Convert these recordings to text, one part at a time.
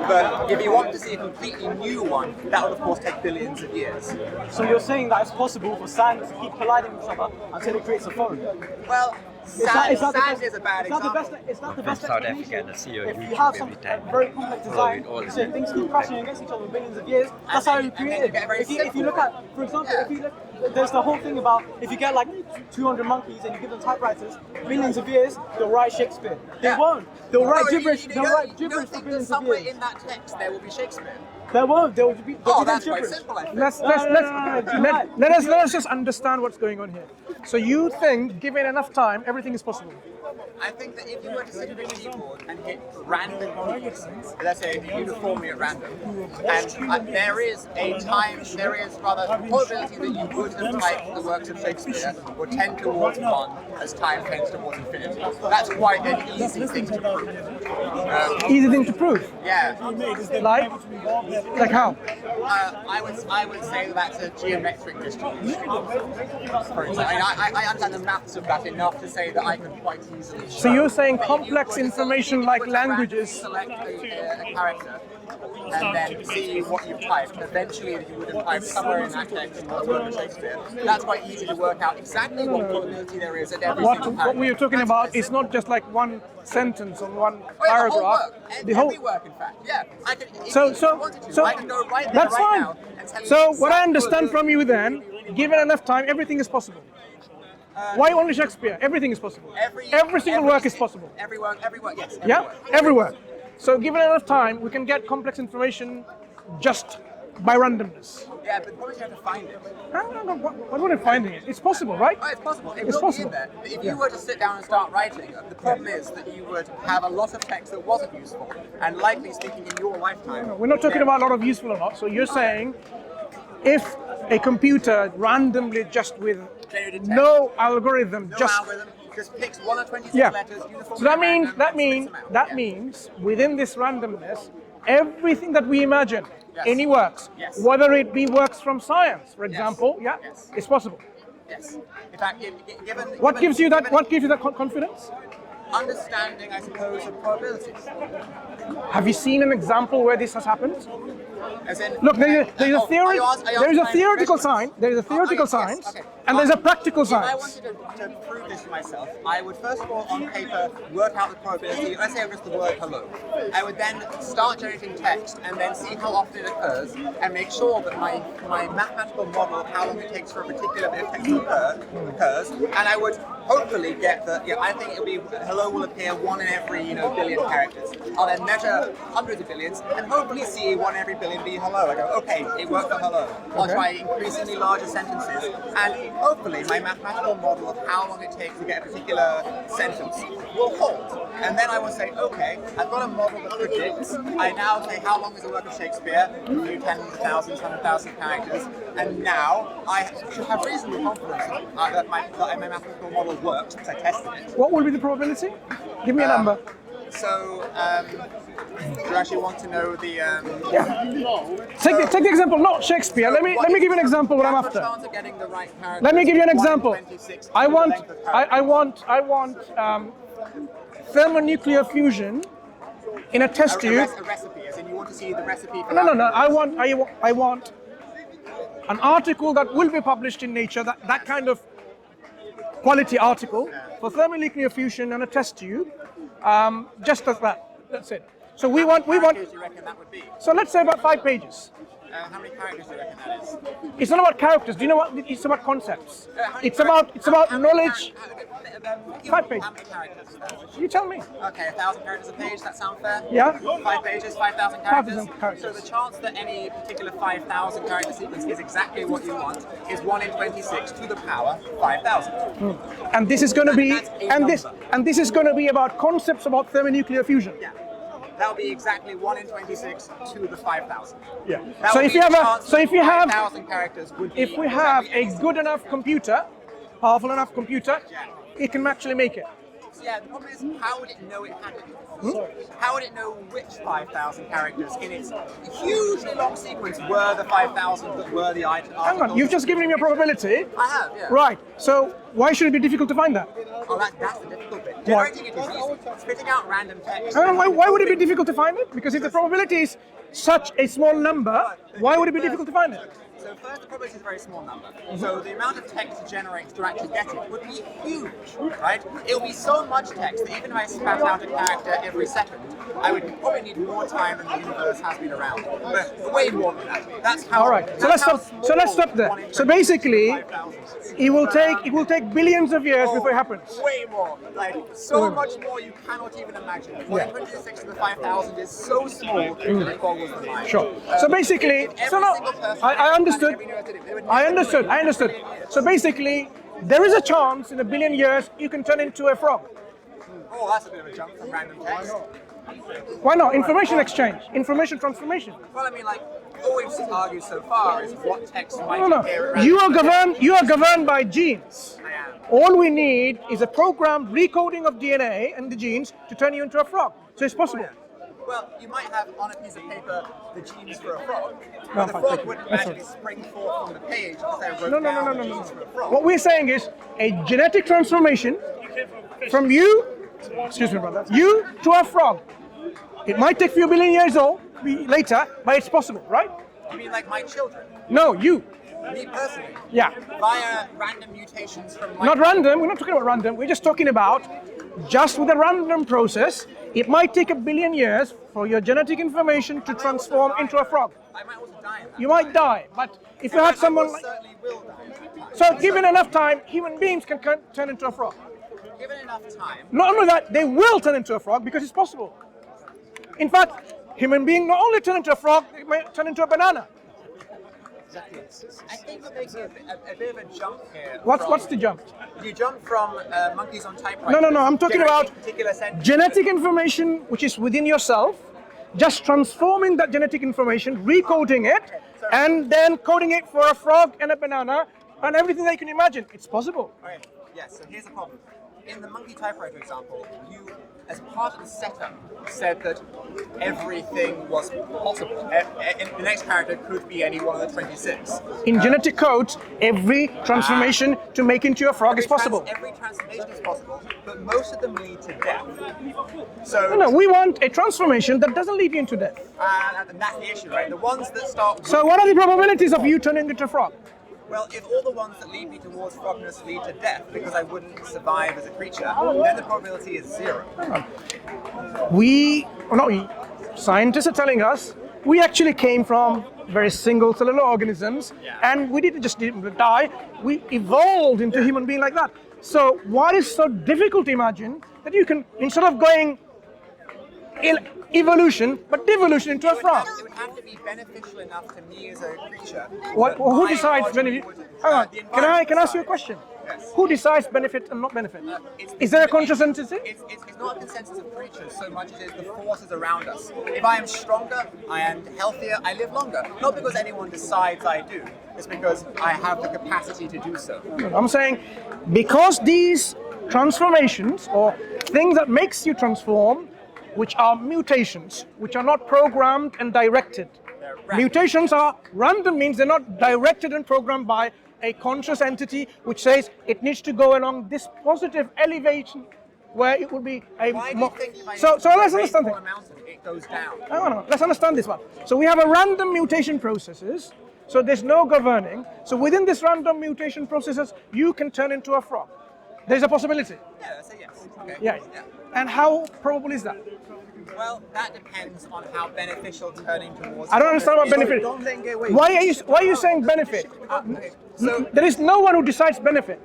But if you want to see a completely new one, that would of course take billions of years. So you're saying that it's possible for sand to keep colliding with each other until it creates a foam? Well, sand is a bad example. Is that the best South Africa, explanation? and I see your If you YouTube have some every time. very complex design, all the so things keep crashing against each other for billions of years, that's how you create it. If you look at, for example, if you look, there's the whole thing about if you get like 200 monkeys and you give them typewriters, billions of years, they'll write Shakespeare. They won't. They'll write gibberish. They'll write gibberish for billions of years. In that text there will be Shakespeare. There won't. They'll be That's gibberish. quite simple, I think. Let us just understand what's going on here. So you think, given enough time, everything is possible? I think that if you were to sit at a keyboard and hit random keys, let's say uniformly at random, and there is rather a probability that you would have typed the works of Shakespeare would tend towards 1 as time tends towards infinity. That's quite an easy thing to prove. Easy thing to prove. Yeah. Like how? I would say that that's a geometric distribution. For example, I understand the maths of that enough to say that I can quite easily. So you're saying complex information like languages. Select a character and then see what you've typed. Eventually, you would have typed somewhere in that text what's written in Shakespeare. That's quite easy to work out exactly what probability there is at every single paragraph. What we are talking about is not just like one sentence or one paragraph. The whole work, in fact. Yeah. I could, So I could go right there that's right fine. now and tell you So what I exactly understand from you then, given enough time, everything is possible. Why only Shakespeare? Everything is possible. Every single work is possible. Every work, yes. Everywhere. So given enough time, we can get complex information just by randomness. Yeah, but probably you have to find it. What would I finding it? It's possible, right? Oh, it's possible. It It's will possible. be in there. But if you were to sit down and start writing, the problem is that you would have a lot of text that wasn't useful, and likely speaking in your lifetime. We're not talking about a lot of useful or not. So you're saying if a computer randomly just with no algorithm, just picks 1 or 26 letters. So that means within this randomness, everything that we imagine, any works, whether it be works from science, for example, it's possible. Yes. In fact, What gives you that confidence? Understanding, I suppose, of probabilities. Have you seen an example where this has happened? As in, look, there is a theory. There is a theoretical science. There is a theoretical science, and there's a practical science. If I wanted to prove this to myself, I would first of all, on paper, work out the probability. Let's say just the word hello. I would then start generating text, and then see how often it occurs, and make sure that my mathematical model of how long it takes for a particular bit of text to occurs, and I would hopefully get that. I think it'll be hello will appear 1 in every billion characters. I'll then measure hundreds of billions, and hopefully see 1 in every billion be hello. I go, okay, it worked for hello. I'll try increasingly larger sentences, and hopefully my mathematical model of how long it takes to get a particular sentence will hold. And then I will say, okay, I've got a model that predicts. I now say how long is a work of Shakespeare? A few 10,000, 100,000 characters. And now I should have reasonable confidence that my mathematical model works because I tested it. What will be the probability? Give me a number. So, do you actually want to know the? Take the example, not Shakespeare. Let me give you an example. What I'm after. Let me give you an example. I want thermonuclear fusion in a test tube. A recipe, as in you want to see the recipe. For No. I want an article that will be published in Nature. That kind of quality article for thermonuclear fusion and a test tube. Just as that. That's it. So we want. How many characters do you reckon that would be? So let's say about 5 pages. How many characters do you reckon that is? It's not about characters. Do you know what? It's about concepts. It's about knowledge. 5 pages. How many characters is that? You tell me. Okay, 1,000 characters a page. That sound fair? Yeah. 5 pages, 5,000 characters. 5,000 characters. So the chance that any particular 5,000 character sequence is exactly what you want is 1 in 26 to the power 5,000. And this is going to be this is going to be about concepts about thermonuclear fusion. Yeah. That would be exactly 1 in 26 to the 5,000. Yeah. So if you have 5,000 characters would be if we have a good enough computer, powerful enough computer, it can actually make it. Yeah, the problem is, how would it know it had it? How would it know which 5,000 characters in its hugely long sequence were the 5,000 that were the articles? Hang on, you've just given me a probability. I have, yeah. Right, so why should it be difficult to find that? Oh, that's the difficult bit. Generating it is easy. Spitting out random text. Why would it be difficult to find it? Because if the probability is such a small number, why would it be difficult to find it? So first, the probability is a very small number. So the amount of text it generates to actually get it would be huge, right? It would be so much text that even if I spat out a character every second, I would probably need more time than the universe has been around. But way more than that. That's how. All right. So let's stop there. So basically, it will take billions of years before it happens. Way more. Like so much more you cannot even imagine. 1 in 26 to the 5,000 is so small that it boggles the mind. Sure. So basically, I understood. I understood. So basically, there is a chance in a billion years you can turn into a frog. Oh, that's a bit of a jump from random text. Why not? Information exchange, information transformation. Well, I mean, like, all we've argued so far is what text might No. appear. You are governed by genes. I am. All we need is a programmed recoding of DNA and the genes to turn you into a frog. So it's possible. Well, you might have on a piece of paper the genes for a frog, No, but the fine, frog thank you. wouldn't That's magically spring forth from the page because I wrote No. down the genes for a frog. What we're saying is a genetic transformation from you, excuse me, brother, you to a frog. It might take a few billion years later, but it's possible, right? You mean like my children? No, you. Me personally? Yeah. Via random mutations from my... Not random. We're not talking about random. We're just talking about just with a random process. It might take a billion years for your genetic information to transform into a frog. I might also die in that. You might die, but if you had someone like... certainly will die. So given enough time, human beings can turn into a frog. Given enough time... Not only that, they will turn into a frog because it's possible. In fact, human beings not only turn into a frog, they may turn into a banana. I think we're making a bit of a jump here. What's the jump? You jump from monkeys on typewriters. No. I'm talking about particular sentences. genetic information which is within yourself, just transforming that genetic information, recoding it, and then coding it for a frog and a banana and everything that you can imagine. It's possible. Okay, yes, so here's the problem. In the monkey typewriter example, you, as part of the setup, said that everything was possible. The next character could be any one of the 26. In genetic codes, every transformation to make into a frog is possible. Every transformation is possible, but most of them lead to death. So, No, we want a transformation that doesn't lead you into death. and that's the issue, right? The ones that start... So what are the probabilities of you turning into a frog? Well, if all the ones that lead me towards frogness lead to death because I wouldn't survive as a creature, then the probability is 0. Scientists are telling us we actually came from very single cellular organisms and we didn't just die, we evolved into human being like that. So what is so difficult to imagine that you can, instead of going evolution, but devolution into a frog? It would have to be beneficial enough to me as a creature. Who decides benefit? Hang on, can I ask you a question? Yes. Who decides benefit and not benefit? Is there a conscious entity? It's not a consensus of creatures so much as it is the forces around us. If I am stronger, I am healthier, I live longer. Not because anyone decides I do, it's because I have the capacity to do so. I'm saying because these transformations or things that makes you transform, which are mutations, which are not programmed and directed. Mutations are random, means they're not directed and programmed by a conscious entity which says it needs to go along this positive elevation where it would be a Why do you think if I so let's understand on it. a mountain, it goes down? No. Let's understand this one. So we have a random mutation processes, so there's no governing. So within this random mutation processes, you can turn into a frog. There's a possibility. Yeah, that's a yes. Okay. Yeah. And how probable is that? Well, that depends on how beneficial turning towards... I don't understand what benefit. Don't then get away. Why are you saying benefit? Okay. So, There is no one who decides benefit.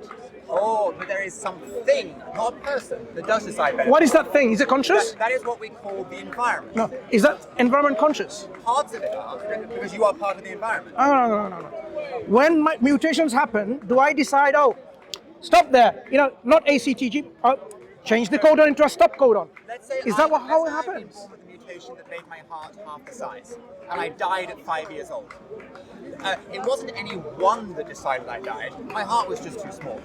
but there is something, not a person, that does decide benefit. What is that thing? Is it conscious? That is what we call the environment. No. Is that environment conscious? Parts of it are, because you are part of the environment. No. When my mutations happen, do I decide, stop there, not ACTG, change the codon into a stop codon? Let's say Is that how it I happens? was born with a mutation that made my heart half the size, and I died at 5 years old. It wasn't any one that decided I died. My heart was just too small.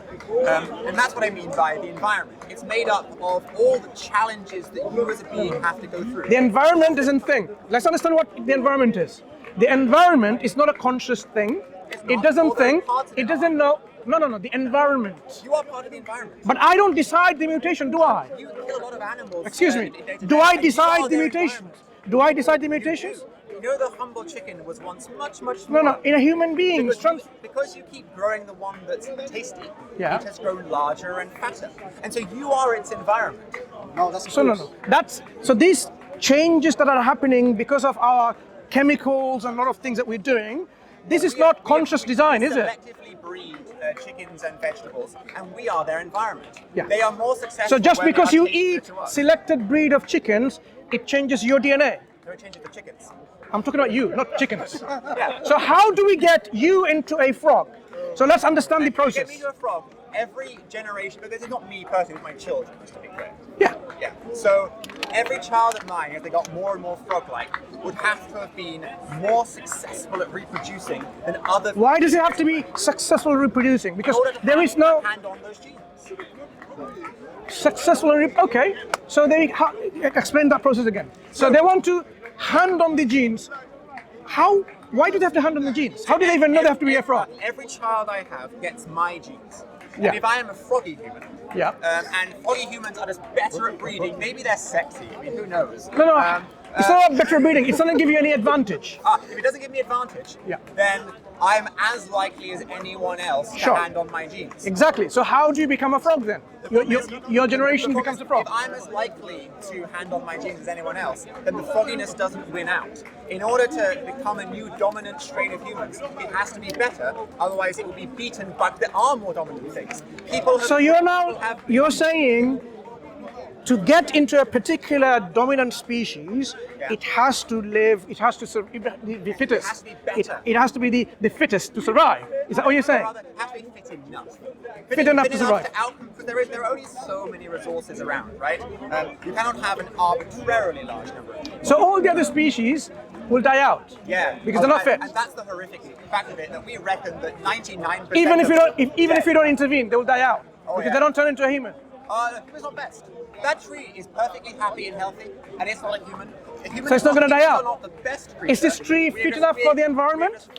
And that's what I mean by the environment. It's made up of all the challenges that you as a being have to go through. The environment isn't thing. Let's understand what the environment is. The environment is not a conscious thing. It doesn't think. It doesn't know. No. The environment. You are part of the environment. But I don't decide the mutation, do I? You kill a lot of animals. Excuse me. Do I decide the mutations? Do I decide the mutations? You know the humble chicken was once much No. smaller. In a human being, Because you keep growing the one that's tasty, Yeah. it has grown larger and fatter. And so you are its environment. No, that's So no. So these changes that are happening because of our chemicals and a lot of things that we're doing, this is not conscious design, is it? Selectively breed chickens and vegetables, and we are their environment. Yeah. They are more successful. So just when they because are you tastier eat to us. selected breed of chickens, it changes your DNA. So it changes the chickens. I'm talking about you, not chickens. Yeah. So how do we get you into a frog? So let's understand the To get process. me to a frog, every generation, but this is not me personally, it's my children, just to be clear. Yeah. Yeah. So every child of mine, as they got more and more frog-like, would have to have been more successful at reproducing than other. Why does it have to be successful reproducing? Because in order to there is no hand on those genes. successful. Okay. So they explain that process again. So they want to hand on the genes. How? Why do they have to hand on the genes? How do they even know they have to be a frog? Every child I have gets my genes. Yeah. And if I am a froggy human, Yeah. and froggy humans are just better at breeding, maybe they're sexy, I mean, who knows? No. It's not about better breeding. It doesn't give you any advantage. If it doesn't give me advantage, Yeah. then I'm as likely as anyone else Sure. to hand on my genes. Exactly. So how do you become a frog then? Your generation becomes a frog. If I'm as likely to hand on my genes as anyone else, then the frogginess doesn't win out. In order to become a new dominant strain of humans, it has to be better. Otherwise, it will be beaten. But there are more dominant things. People. So you're saying to get into a particular dominant species, Yeah. it has to live, it has to survive, the fittest. has to be better. It has to be the fittest to survive. Is that what you're saying? Rather, have to be fit enough. Fit enough to survive. Because there are only so many resources around, right? You cannot have an arbitrarily large number of people. So all the other species will die out. Yeah. Because they're not fit. And that's the horrific fact of it, that we reckon that 99%. Even if you of don't intervene, they will die out. Because yeah. they don't turn into a human. It's not best. That tree is perfectly happy and healthy, and it's not a human. So it's not gonna die out? Not the best Is this tree fit enough for the environment?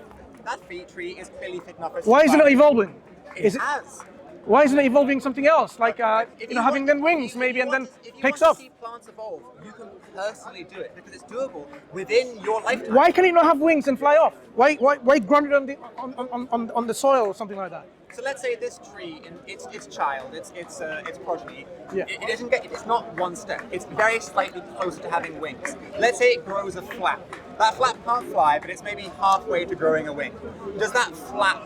That tree is clearly fit enough. For Why is it not survival. evolving? It has. Why isn't it evolving something else, like If you having want- then wings if maybe, you and then want- if you takes want off? to see plants evolve, you can personally do it because it's doable within your lifetime. Why can it not have wings and fly off? Why ground it on the soil or something like that? So let's say this tree, its child, its progeny, Yeah. it doesn't get. It's not one step. It's very slightly closer to having wings. Let's say it grows a flap. That flap can't fly, but it's maybe halfway to growing a wing. Does that flap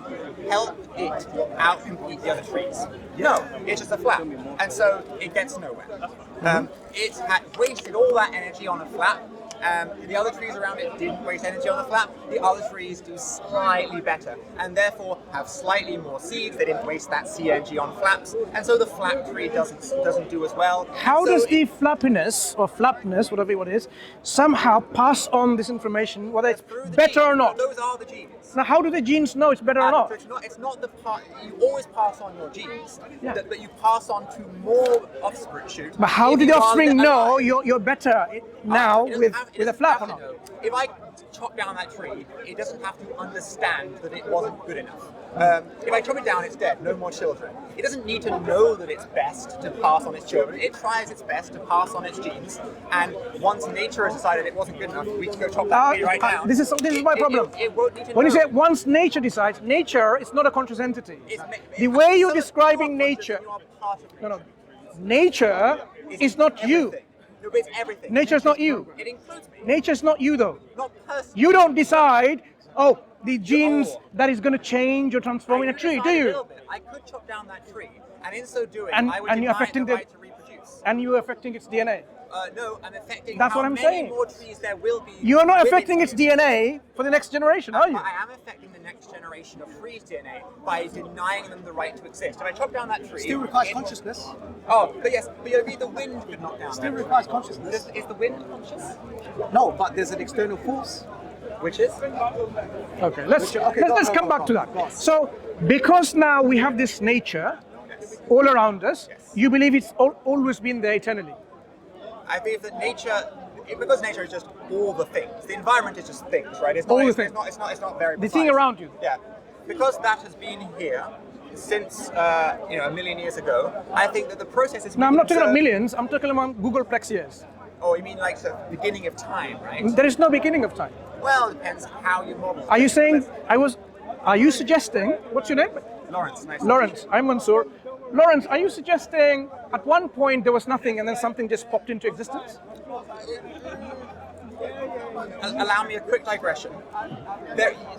help it outcompete the other trees? No, it's just a flap, and so it gets nowhere. It had wasted all that energy on a flap. The other trees around it didn't waste energy on the flap. The other trees do slightly better, and therefore have slightly more seeds. They didn't waste that seed energy on flaps, and so the flap tree doesn't do as well. How So does the it- flappiness or flapness, whatever it is, somehow pass on this information, whether it's through the better genes? or not? Those are the genes. Now, how do the genes know it's better or not? So it's not the part. You always pass on your genes, Yeah. but you pass on to more offspring. Shoot. But how if do the you are offspring know alive. you're better now It doesn't with have- it a doesn't flap or have not? to know. If I chop down that tree, it doesn't have to understand that it wasn't good enough. If I chop it down, it's dead. No more children. It doesn't need to know that it's best to pass on its children. It tries its best to pass on its genes, and once nature has decided it wasn't good enough, we can go chop that tree right now. This is my problem. It won't need to When you know. say once nature decides, nature is not a conscious entity. It's- The way you're so that describing you are conscious nature, that you are part of no, nature. nature is not you. Everything. No, but it's everything. Nature is not you. It includes me. Nature is not you though. Not personally. You don't decide, oh, the genes that is going to change or transform in a tree, do you? I could chop down that tree, and in so doing, And- I would and you're deny it affecting the the- right to reproduce. And you're affecting its DNA. No, I'm affecting That's how what I'm many saying. more trees there will be. You are not with affecting its DNA for the next generation, are you? I am affecting the next generation of trees' DNA by denying them the right to exist. If I chop down that tree, Still requires it- consciousness. Oh, but yes, but you agree the wind could knock down. Still that requires tree. consciousness. Is the wind conscious? No, but there's an external force. Which is? Okay, let's go, come go, back to go, that. go. So, because now we have this nature all around us, you believe it's always been there eternally. I believe that nature, because nature is just all the things. The environment is just things, right? It's not, All the it's, things. It's not very The thing precise. around you. Yeah. Because that has been here since a million years ago, I think that the process is. No, I'm not talking about millions. I'm talking about Googleplex years. Oh, you mean like the beginning of time, right? There is no beginning of time. Well, it depends how you model. Are you saying Are you suggesting? What's your name? Lawrence. Nice. Lawrence. I'm Mansur. Lawrence, are you suggesting at one point there was nothing and then something just popped into existence? Allow me a quick digression.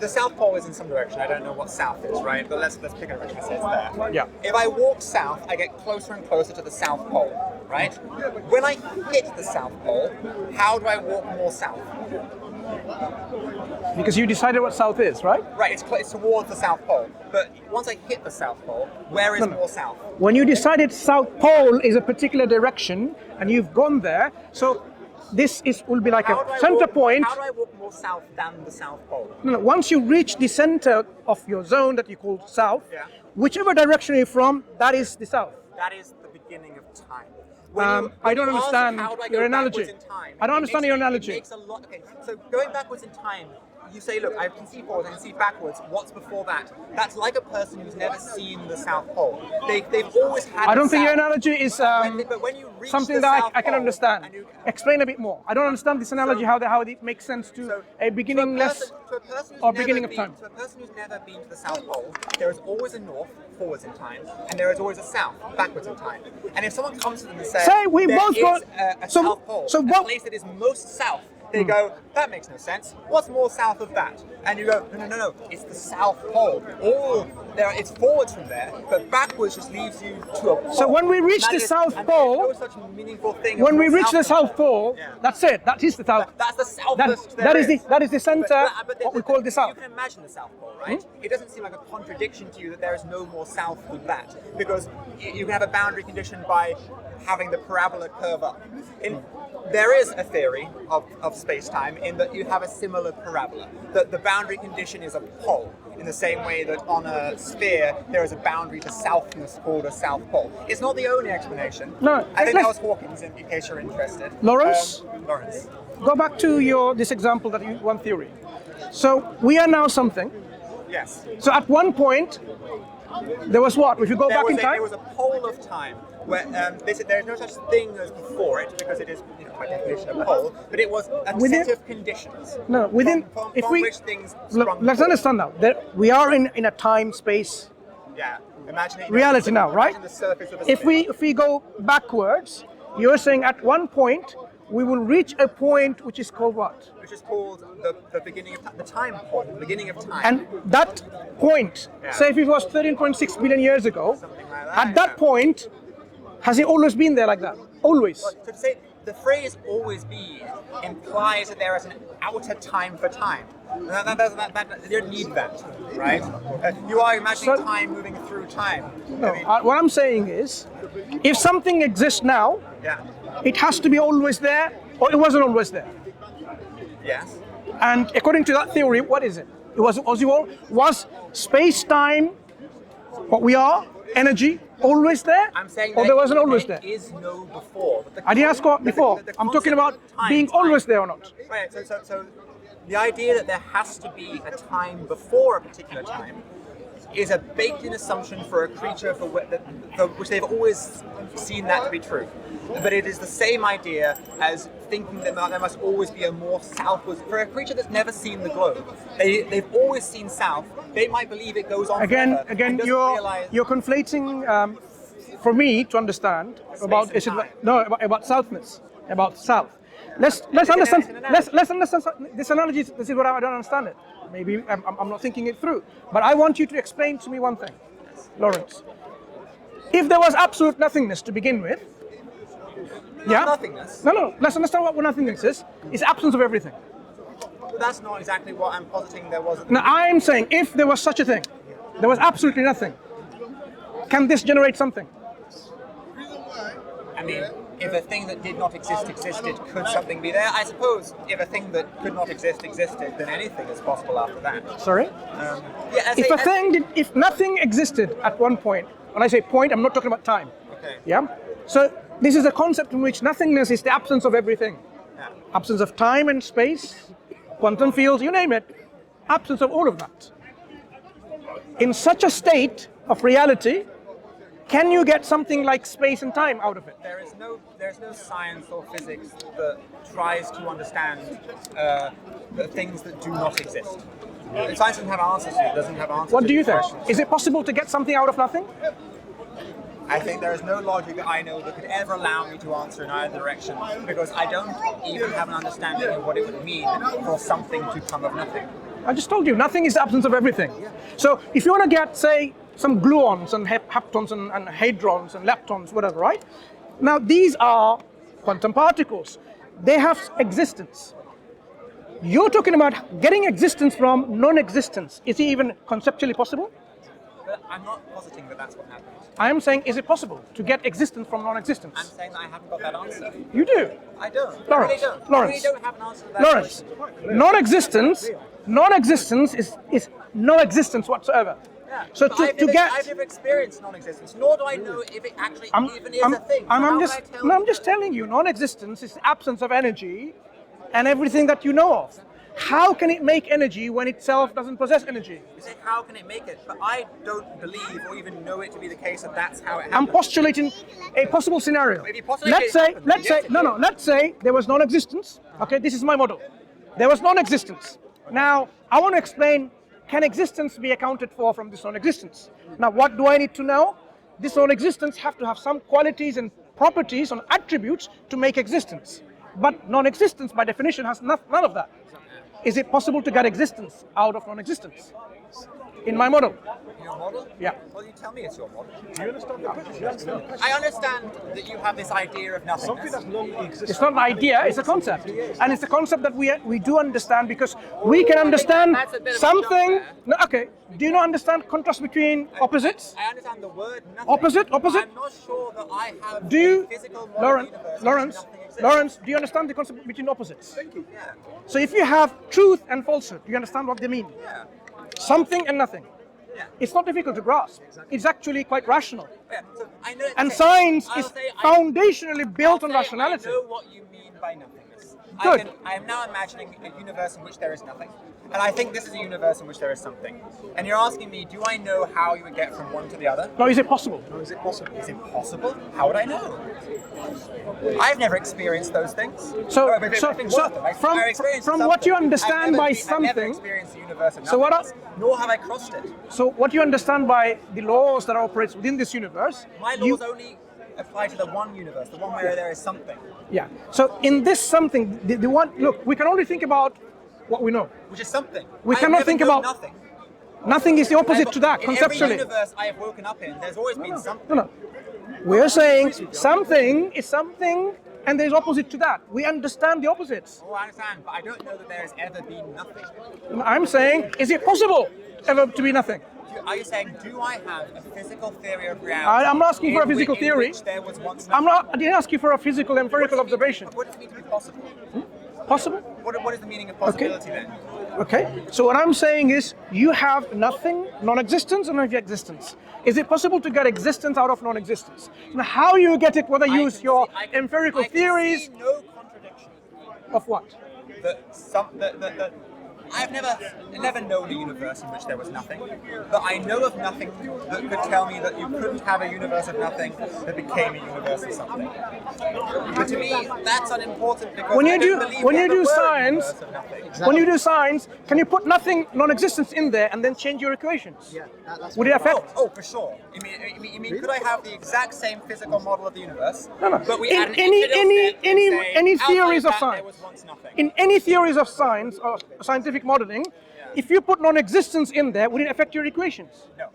The South Pole is in some direction. I don't know what south is, right? But let's pick a direction. It says there. Yeah. If I walk south, I get closer and closer to the South Pole, right? When I hit the South Pole, how do I walk more south? Because you decided what south is, right? Right, it's towards the South Pole. But once I hit the South Pole, where is more south? When you decided South Pole is a particular direction and you've gone there, so this will be like a center point. How do I walk more south than the South Pole? No, once you reach the center of your zone that you call south, whichever direction you're from, that is the south. That is the beginning of time. I don't understand your analogy. I don't understand your analogy. It makes a lot. Okay, so going backwards in time, you say, look, I can see forwards, I can see backwards. What's before that? That's like a person who's never seen the South Pole. They've always had. I don't think your analogy is but when you reach something the that South I can Pole understand. and you, Explain a bit more. I don't understand this analogy, how it makes sense to a beginningless or beginning of time. To a person who's never been to the South Pole, there is always a north, forwards in time, and there is always a south, backwards in time. And if someone comes to them and says, say we there both is got a South Pole, a place that is most south, they go, that makes no sense. What's more south of that? And you go, no, it's the South Pole. It's forwards from there, but backwards just leaves you to a pole. So when we reach the South Pole, no such meaningful thing. When we reach the South Pole, that's it. That is the South. That's the southest. That is the center. What we call the South. You can imagine the South Pole, right? It doesn't seem like a contradiction to you that there is no more south than that, because you can have a boundary condition by having the parabola curve up. There is a theory of space-time in that you have a similar parabola. That the boundary condition is a pole, in the same way that on a sphere there is a boundary to southness called a South Pole. It's not the only explanation. No, I think that was Hawkins, in case you're interested. Lawrence? Lawrence. Go back to this example that one theory. So we are now something. Yes. So at one point, there was what? If you go back in time? There was a pole of time where they said there is no such thing as before it, because it is by definition a pole, but it was a set of conditions. No, within from which things sprung. Let's understand now that we are in a time-space reality now, right? The surface of a if we go backwards, you're saying at one point we will reach a point which is called what? Which is called the beginning of time, the time point, the beginning of time. And that point, say if it was 13.6 billion years ago, like at that point, has it always been there like that? Always. So to say the phrase "always be" implies that there is an outer time for time. You don't need that, right? You are imagining time moving through time. No, what I'm saying is, if something exists now, it has to be always there, or it wasn't always there. Yes. And according to that theory, what is it? It was space-time, what we are, energy, always there? I'm saying or there wasn't always there? There is no before. I didn't ask what before. I'm talking about being always there or not. Right, so the idea that there has to be a time before a particular time is a baked-in assumption for a creature for which they've always seen that to be true. But it is the same idea as thinking that there must always be a more southwards. For a creature that's never seen the globe, they've always seen south. They might believe it goes on Again, you're conflating. For me to understand about southness, about south. Let's understand. Let's understand this analogy. This is what I don't understand it. Maybe I'm not thinking it through. But I want you to explain to me one thing, Lawrence. If there was absolute nothingness to begin with, nothingness. No. Let's understand what nothingness is. It's absence of everything. But that's not exactly what I'm positing there was. Now I'm saying if there was such a thing, there was absolutely nothing. Can this generate something? I mean, if a thing that did not exist existed, could something be there? I suppose if a thing that could not exist existed, then anything is possible after that. Sorry? If nothing existed at one point, when I say point, I'm not talking about time. Okay. Yeah? So this is a concept in which nothingness is the absence of everything. Yeah. Absence of time and space, quantum fields, you name it. Absence of all of that. In such a state, of reality, can you get something like space and time out of it? There's no science or physics that tries to understand the things that do not exist. Science doesn't have answers to it. Doesn't have answers. What do you think? Questions. Is it possible to get something out of nothing? I think there is no logic that I know that could ever allow me to answer in either direction, because I don't even have an understanding of what it would mean for something to come of nothing. I just told you, nothing is the absence of everything. So if you want to get, say, some gluons and heptons and hadrons and leptons, whatever, right? Now these are quantum particles. They have existence. You're talking about getting existence from non-existence. Is it even conceptually possible? But I'm not positing that that's what happens. I am saying, is it possible to get existence from non-existence? I'm saying that I haven't got that answer. You do. I don't. Lawrence, I really don't. Lawrence, I really don't have an answer to that Lawrence, question. non-existence is no existence whatsoever. Yeah, So but I've never experienced non-existence, nor do I know if it actually even is a thing. So how would I tell I'm you just that? telling you, non-existence is the absence of energy and everything that you know of. How can it make energy when itself doesn't possess energy? You say, how can it make it? But I don't believe or even know it to be the case that that's how it happens. I'm postulating a possible scenario. If you postulate Let's it say, happens, let's say, yes, no, no, let's say there was non-existence. Okay, this is my model. There was non-existence. Now, I want to explain, can existence be accounted for from this non-existence? Now, what do I need to know? This non-existence have to have some qualities and properties and attributes to make existence. But non-existence, by definition, has none of that. Is it possible to get existence out of non-existence? In my model. Your model? Yeah. Well, you tell me it's your model. Do you understand? I understand that you have this idea of nothingness. It's not an idea, it's a concept. And it's a concept that we do understand because we can understand That's a bit of a something. jump there. No, okay. Do you not understand contrast between opposites? I understand the word nothing. Opposite? I'm not sure that I have Do you, a physical model of the universe in which Lawrence, nothing exists. Lawrence, do you understand the concept between opposites? Thank you. Yeah. So if you have truth and falsehood, do you understand what they mean? Yeah. Something and nothing. Yeah. It's not difficult to grasp. It's actually quite rational. Yeah. So I know. And okay, science I'll is say foundationally built on I'll say rationality. I know what you mean by nothingness. Good. I am now imagining a universe in which there is nothing. And I think this is a universe in which there is something. And you're asking me, do I know how you would get from one to the other? Now, is it possible? Is it possible? Is it possible? How would I know? I've never experienced those things. So, I've been so, worth so them. I've from experienced what you something. understand by I've never something, experienced the universe of So what nothingness, nor have I crossed it. so what you understand by the laws that operate within this universe, My laws only apply to the one universe, the one where there is something. yeah. So in this something, the one, look, we can only think about what we know. Which is something. We I cannot never think known about- nothing. Nothing is the opposite to that, In conceptually. every universe I have woken up in, there's always been something. No, no. We're saying something is something and there's opposite to that. We understand the opposites. Oh, I understand, but I don't know that there has ever been nothing. I'm saying, is it possible ever to be nothing? Are you saying, do I have a physical theory of reality? I'm not asking for a in which- physical in theory. which there was once I nothing? didn't ask you for a physical empirical observation. What does it mean to be possible? Possible? What is the meaning of possibility then? Okay. So what I'm saying is you have nothing, non-existence, and existence. Is it possible to get existence out of non-existence? Now, how you get it, whether you use your empirical theories I can see no contradiction. of what? I've never known a universe in which there was nothing, but I know of nothing that could tell me that you couldn't have a universe of nothing that became a universe of something. But to me, that's unimportant because When I you don't do believe when there you do ever were a science, universe of nothing. when you do science, can you put nothing, non-existence in there and then change your equations? Yeah, that's Would it affect? Oh, for sure. You mean could I have the exact same physical model of the universe? No. But we In add an any infinite step and say, any outside theories of that, science, there was once nothing. in any theories of science or scientific modeling, if you put non-existence in there, would it affect your equations? No.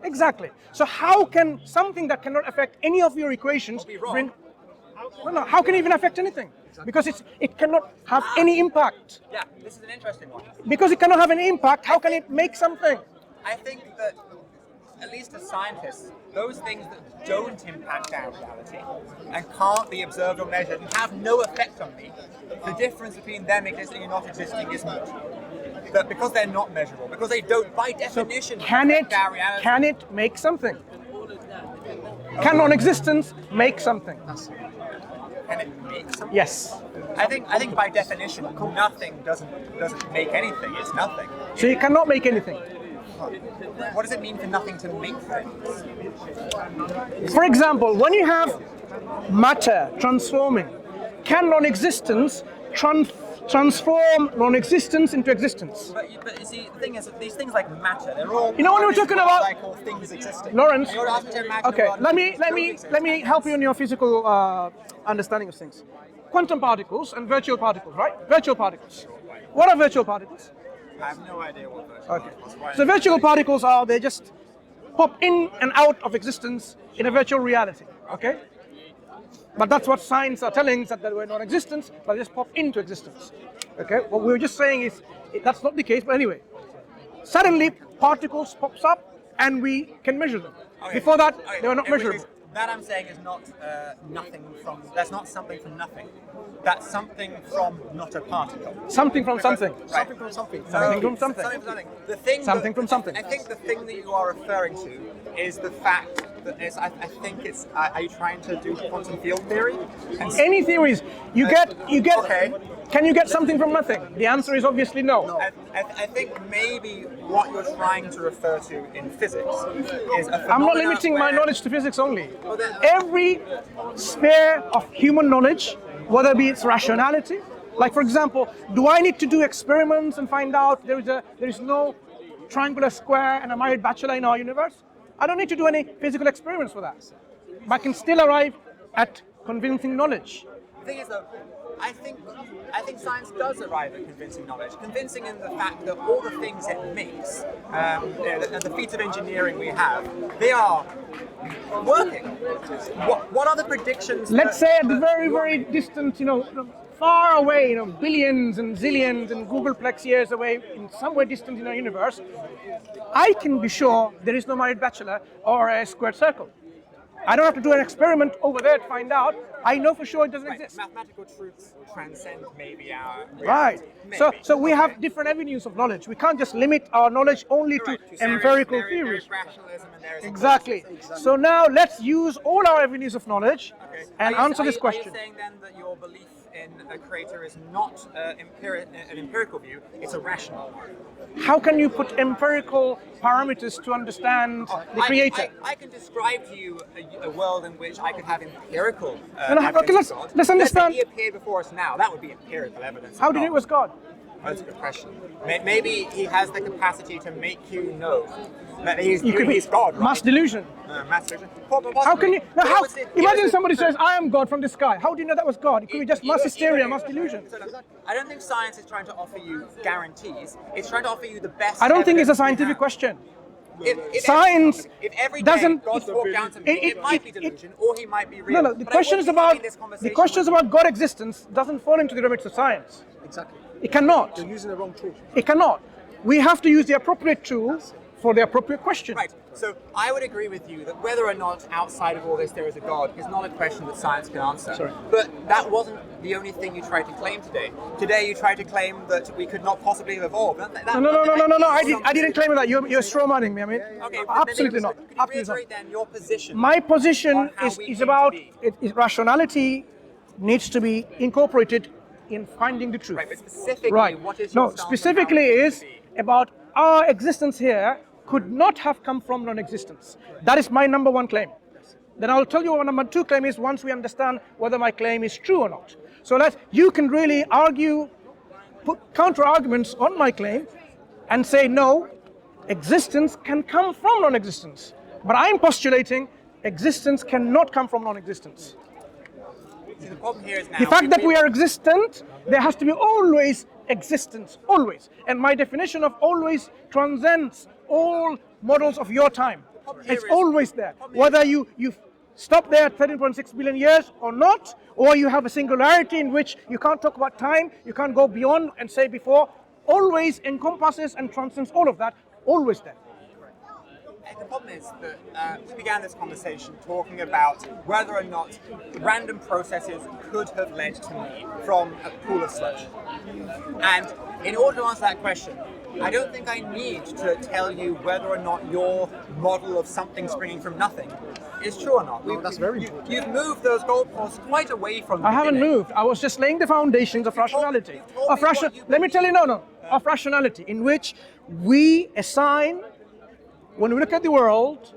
Exactly. So how can something that cannot affect any of your equations Be wrong. No, how can it even affect anything? Because it cannot have any impact. Yeah, this is an interesting one. Because it cannot have any impact, how can it make something? I think that, at least as scientists, those things that don't impact our reality and can't be observed or measured and have no effect on me, the difference between them existing and not existing is moot. That because they're not measurable, because they don't, by definition, Can affect our reality. can it make something? Can non-existence make something? Can it make something? Yes. I think by definition, nothing doesn't make anything. It's nothing. So you cannot make anything. What does it mean for nothing to make things? For example, when you have matter transforming, can non-existence transform non-existence into existence? But you see, the thing is, that these things like matter, they're all. You know what we're talking about? Like all things existing. Lawrence. You're asking to imagine Okay, one let me exists. help you in your physical understanding of things. Quantum particles and virtual particles, right? Virtual particles. What are virtual particles? I have no idea what virtual Okay. particles are. So virtual particles are, they just pop in and out of existence in a virtual reality, okay? But that's what science are telling us, that they were non-existent, but they just pop into existence, okay? What we were just saying is, that's not the case, but anyway. Suddenly, particles pops up and we can measure them. Okay. Before that, Okay. they were not In which measurable. case, that I'm saying is not nothing from. That's not something from nothing. That's something from not a particle. Something from something. Right. Something from something. Something from something. Something from something. The thing. Something from something. I think the thing that you are referring to is the fact that is. I think it's. Are you trying to do quantum field theory? And Any theories, you get. Okay. Can you get something from nothing? The answer is obviously no. I think maybe what you're trying to refer to in physics is a I'm not phenomenon limiting my where- knowledge to physics only. Well, then- Every sphere of human knowledge, whether it be its rationality, like for example, do I need to do experiments and find out there is no triangular square and a married bachelor in our universe? I don't need to do any physical experiments for that. But I can still arrive at convincing knowledge. The thing is, though, I think science does arrive at convincing knowledge. Convincing in the fact that all the things it makes, the feats of engineering we have, they are working. What are the predictions? Let's say at the very, very distant, far away, billions and zillions and Googleplex years away, in somewhere distant in our universe, I can be sure there is no married bachelor or a squared circle. I don't have to do an experiment over there to find out. I know for sure it doesn't exist. Mathematical truths transcend maybe our Right. reality. So we have Okay. different avenues of knowledge. We can't just limit our knowledge only to Right. empirical There theories. is rationalism and there is Exactly. So now let's use all our avenues of knowledge Okay. and answer this question. Are you saying then that your belief in a creator is not an empirical view, it's a rational one? How can you put empirical parameters to understand the creator? I can describe to you a world in which I could have empirical No, evidence okay, let's of God. understand. Let's say he appeared before us now. That would be empirical evidence. How of do you know it God. was God? Oh, that's a good question. Maybe he has the capacity to make you know that he's God, right? Mass delusion. Mass delusion. How can you? Now, how, Imagine imagine somebody says, "I am God" from the sky. How do you know that was God? It could be just mass hysteria, mass delusion. I don't think science is trying to offer you guarantees. It's trying to offer you the best. I don't think it's a evidence we scientific have. question. If Science if every day doesn't- God walked down to me, it might be delusion or he might be real. No, the But I questions wouldn't be about having this conversation with God existence doesn't fall into the remit of science. Exactly. It cannot. You're using the wrong tool. It cannot. We have to use the appropriate tools for the appropriate question. Right. So I would agree with you that whether or not outside of all this there is a God is not a question that science can answer. Sorry. But that wasn't the only thing you tried to claim today. Today you tried to claim that we could not possibly have evolved. No. I didn't claim that. You're strawmanning me. I mean, Okay, absolutely not. Could you Absolutely not. reiterate then your position? My position on how we is came about to be? rationality needs to be incorporated in finding the truth. Right, but specifically, Right. what is your No, stance on specifically how it is came to be? about our existence here could not have come from non-existence. That is my number one claim. Then I'll tell you what number two claim is once we understand whether my claim is true or not. So you can really argue, put counter arguments on my claim and say no, existence can come from non-existence. But I'm postulating existence cannot come from non-existence. See, the problem here is now The fact that we are existent, there has to be always existence, always. And my definition of always transcends all models of your time. It's always there. Whether you stop there at 13.6 billion years or not, or you have a singularity in which you can't talk about time, you can't go beyond and say before, always encompasses and transcends all of that, always there. The problem is that we began this conversation talking about whether or not random processes could have led to me from a pool of sludge. And in order to answer that question, I don't think I need to tell you whether or not your model of something springing from nothing is true or not. That's very important. You've moved those goalposts quite away from the I haven't beginning. moved. I was just laying the foundations of rationality. you've told me what you Let me tell you, of rationality, in which we assign when we look at the world,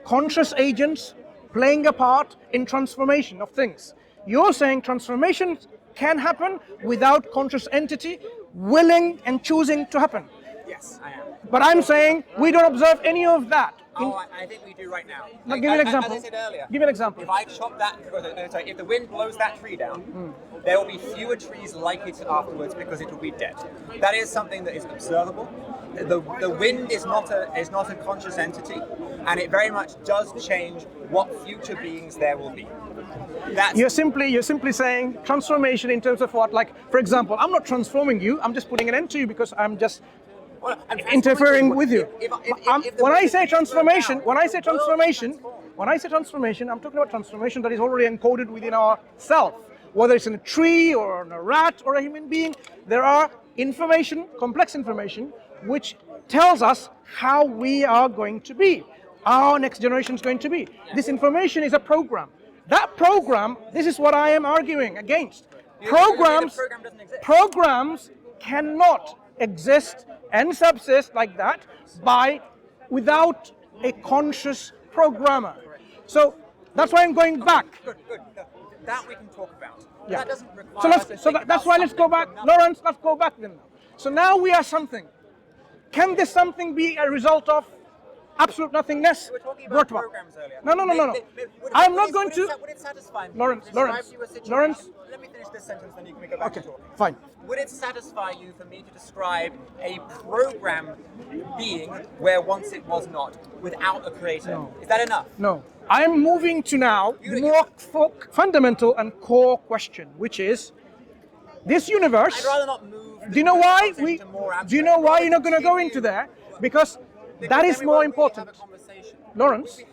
conscious agents playing a part in transformation of things. You're saying transformation can happen without conscious entity willing and choosing to happen. Yes, I am. But I'm saying we don't observe any of that. I think we do right now. Now, give me an example. As I said earlier, Give me an example. if I chop that, sorry, if the wind blows that tree down, there will be fewer trees likely to afterwards because it will be dead. That is something that is observable. The wind is not a conscious entity, and it very much does change what future beings there will be. You're simply saying transformation in terms of what? Like, for example, I'm not transforming you. I'm just putting an end to you because I'm just interfering with you. When I say transformation, I'm talking about transformation that is already encoded within our self. Whether it's in a tree or in a rat or a human being, there are information, complex information, which tells us how we are going to be, our next generation is going to be. This information is a program. That program, this is what I am arguing against. Programs cannot exist and subsist like that without a conscious programmer. So that's why I'm going back. Good. That we can talk about. Yeah. That doesn't require that's why let's go back. Lawrence, let's go back then. So now we are something. Can this something be a result of absolute nothingness? We were talking about programs earlier. No. I'm not going to. Would it satisfy me? Lawrence. Let me finish this sentence, then you can go back to talking. Fine. Would it satisfy you for me to describe a program being where once it was not, without a creator? No. Is that enough? No. I'm moving to now the more fundamental and core question, which is this universe. I'd rather not move. Do you know why you're not going to go into there? Because that is more important. Lawrence,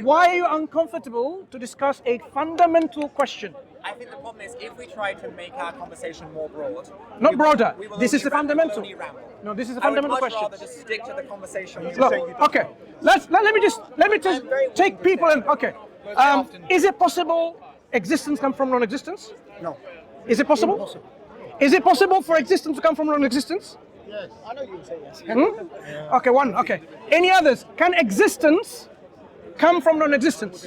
why are you uncomfortable to discuss a fundamental question? I think the problem is if we try to make our conversation more broad. Not broader. This is the fundamental. No, this is a fundamental question. I would much rather just stick to the conversation. Look, okay. Let me just take people in. Okay. Is it possible existence come from non-existence? No. Is it possible? Impossible. Is it possible for existence to come from non-existence? Yes. I know you would say yes. Okay, one. Okay. Any others? Can existence come from non-existence?